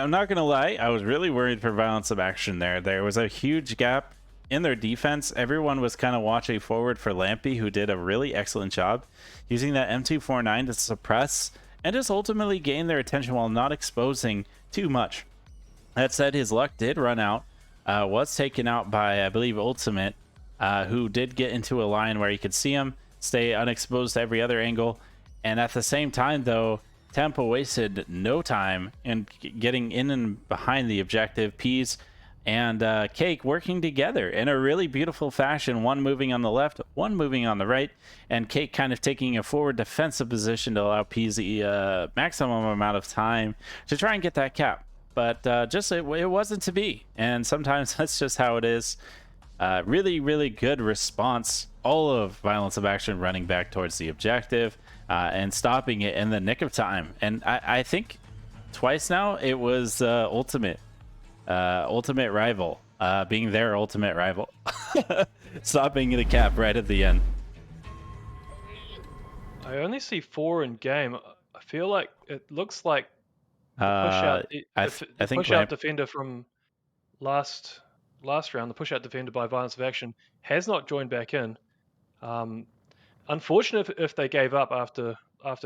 not gonna lie, I was really worried for Violence of Action there. There was a huge gap in their defense. Everyone was kind of watching forward for Lampy, who did a really excellent job using that M249 to suppress and just ultimately gain their attention while not exposing too much. That said, his luck did run out. Was taken out by, I believe, Ultimate, who did get into a line where you could see him stay unexposed to every other angle. And at the same time, though, Tempo wasted no time in getting in and behind the objective. Peas and Cake working together in a really beautiful fashion. One moving on the left, one moving on the right, and Cake kind of taking a forward defensive position to allow Peas the maximum amount of time to try and get that cap. But it wasn't to be, and sometimes that's just how it is. Really good response. All of Violence of Action running back towards the objective and stopping it in the nick of time. And I think twice now it was Ultimate Rival being their Ultimate Rival. Stopping the cap right at the end. I only see 4 in game. I feel like it looks like I think push out defender from last round, the push out defender by Violence of Action, has not joined back in. Unfortunate if they gave up after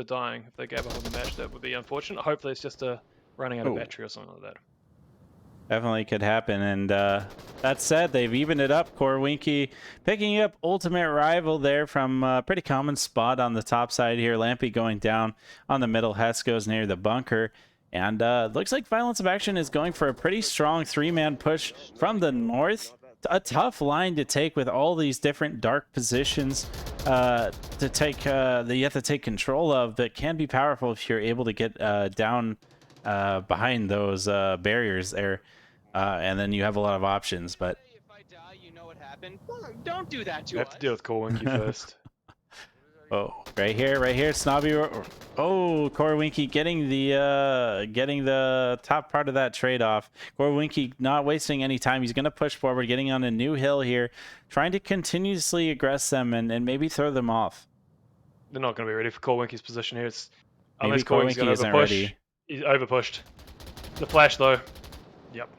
dying. If they gave up on the match, that would be unfortunate. Hopefully it's just a running out of battery or something like that. Definitely could happen. And that said, they've evened it up. Korowinki picking up Ultimate Rival there from a pretty common spot on the top side here. Lampy going down on the middle. Hess goes near the bunker. And looks like Violence of Action is going for a pretty strong 3-man push from the north. A tough line to take with all these different dark positions to take that you have to take control of, but can be powerful if you're able to get down behind those barriers there, and then you have a lot of options. But if I die, you know what happened. Don't do that to You have to deal with Korowinki first. Oh, right here, Snobby. Oh, Corwinky getting the top part of that trade off. Corwinky not wasting any time. He's going to push forward, getting on a new hill here, trying to continuously aggress them and maybe throw them off. They're not going to be ready for Corwinky's position here. It's Maybe unless Corwinky's going to isn't overpush. ready. He's overpushed. The flash though. Yep.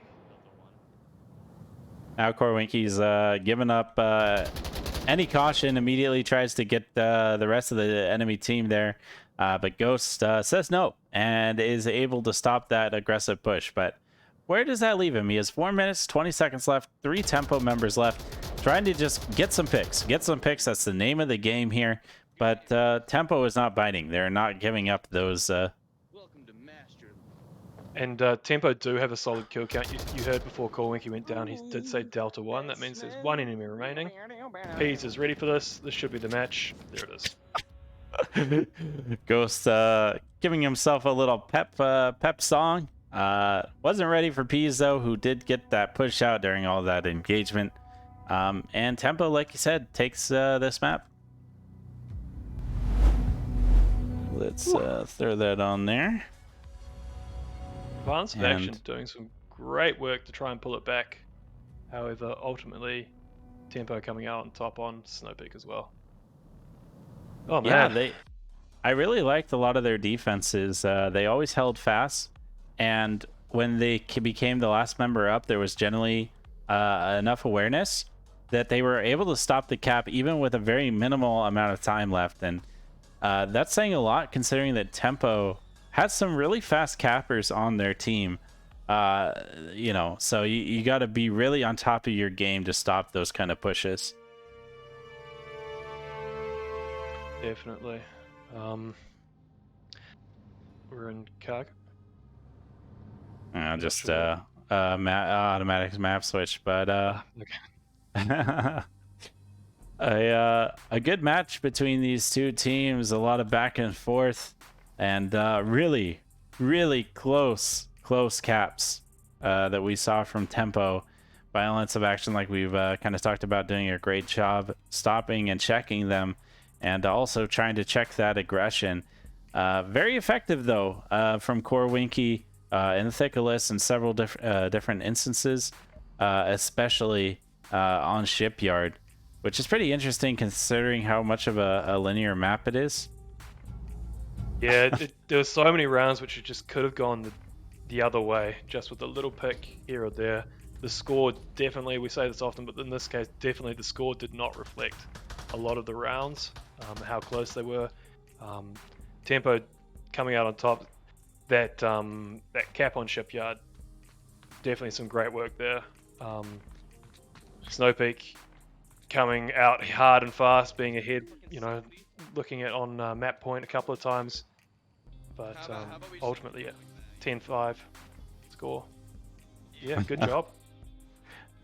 Now Corwinky's giving up any caution, immediately tries to get the rest of the enemy team there. But Ghost says no and is able to stop that aggressive push. But where does that leave him? He has 4 minutes, 20 seconds left, 3 tempo members left. Trying to just get some picks. Get some picks. That's the name of the game here. But tempo is not biting. They're not giving up those... And Tempo do have a solid kill count. You heard before Corwinky went down, he did say Delta 1. That means there's 1 enemy remaining. Peas is ready for this. This should be the match. There it is. Ghost giving himself a little pep song. Wasn't ready for Peas though, who did get that push out during all that engagement. And Tempo, like you said, takes this map. Let's throw that on there. Advanced Action doing some great work to try and pull it back. However, ultimately, Tempo coming out on top on Snow Peak as well. Oh man. Yeah, I really liked a lot of their defenses. They always held fast, and when they became the last member up, there was generally enough awareness that they were able to stop the cap even with a very minimal amount of time left. And that's saying a lot considering that Tempo has some really fast cappers on their team. You know, so you got to be really on top of your game to stop those kind of pushes. Definitely. We're in Cargo. Just automatic map switch, but Okay. a good match between these two teams. A lot of back and forth, and really close caps that we saw from Tempo. Violence of Action, like we've kind of talked about, doing a great job stopping and checking them, and also trying to check that aggression. Very effective though from Corwinky in the thick of lists in several different instances, especially on Shipyard, which is pretty interesting considering how much of a linear map it is. Yeah, there were so many rounds which it just could have gone the other way, just with a little pick here or there. The score definitely, we say this often, but in this case, definitely the score did not reflect a lot of the rounds, how close they were. Tempo coming out on top. That cap on Shipyard, definitely some great work there. Snow Peak coming out hard and fast, being ahead, you know, looking at on map point a couple of times, but ultimately, yeah, 10-5 score. Yeah, good job.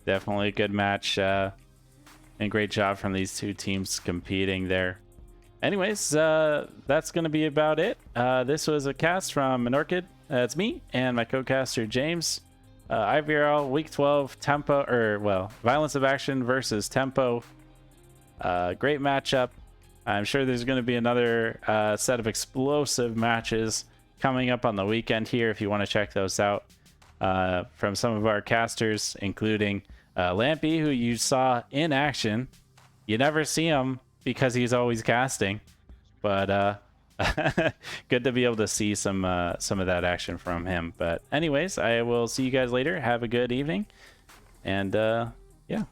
Definitely a good match, and great job from these two teams competing there. Anyways, that's going to be about it. This was a cast from Menorchid. It's me and my co-caster James. IVRL Week 12 Tempo, Violence of Action versus Tempo. Great matchup. I'm sure there's going to be another set of explosive matches coming up on the weekend here if you want to check those out from some of our casters, including Lampy, who you saw in action. You never see him because he's always casting, but good to be able to see some of that action from him. But anyways, I will see you guys later. Have a good evening, and yeah.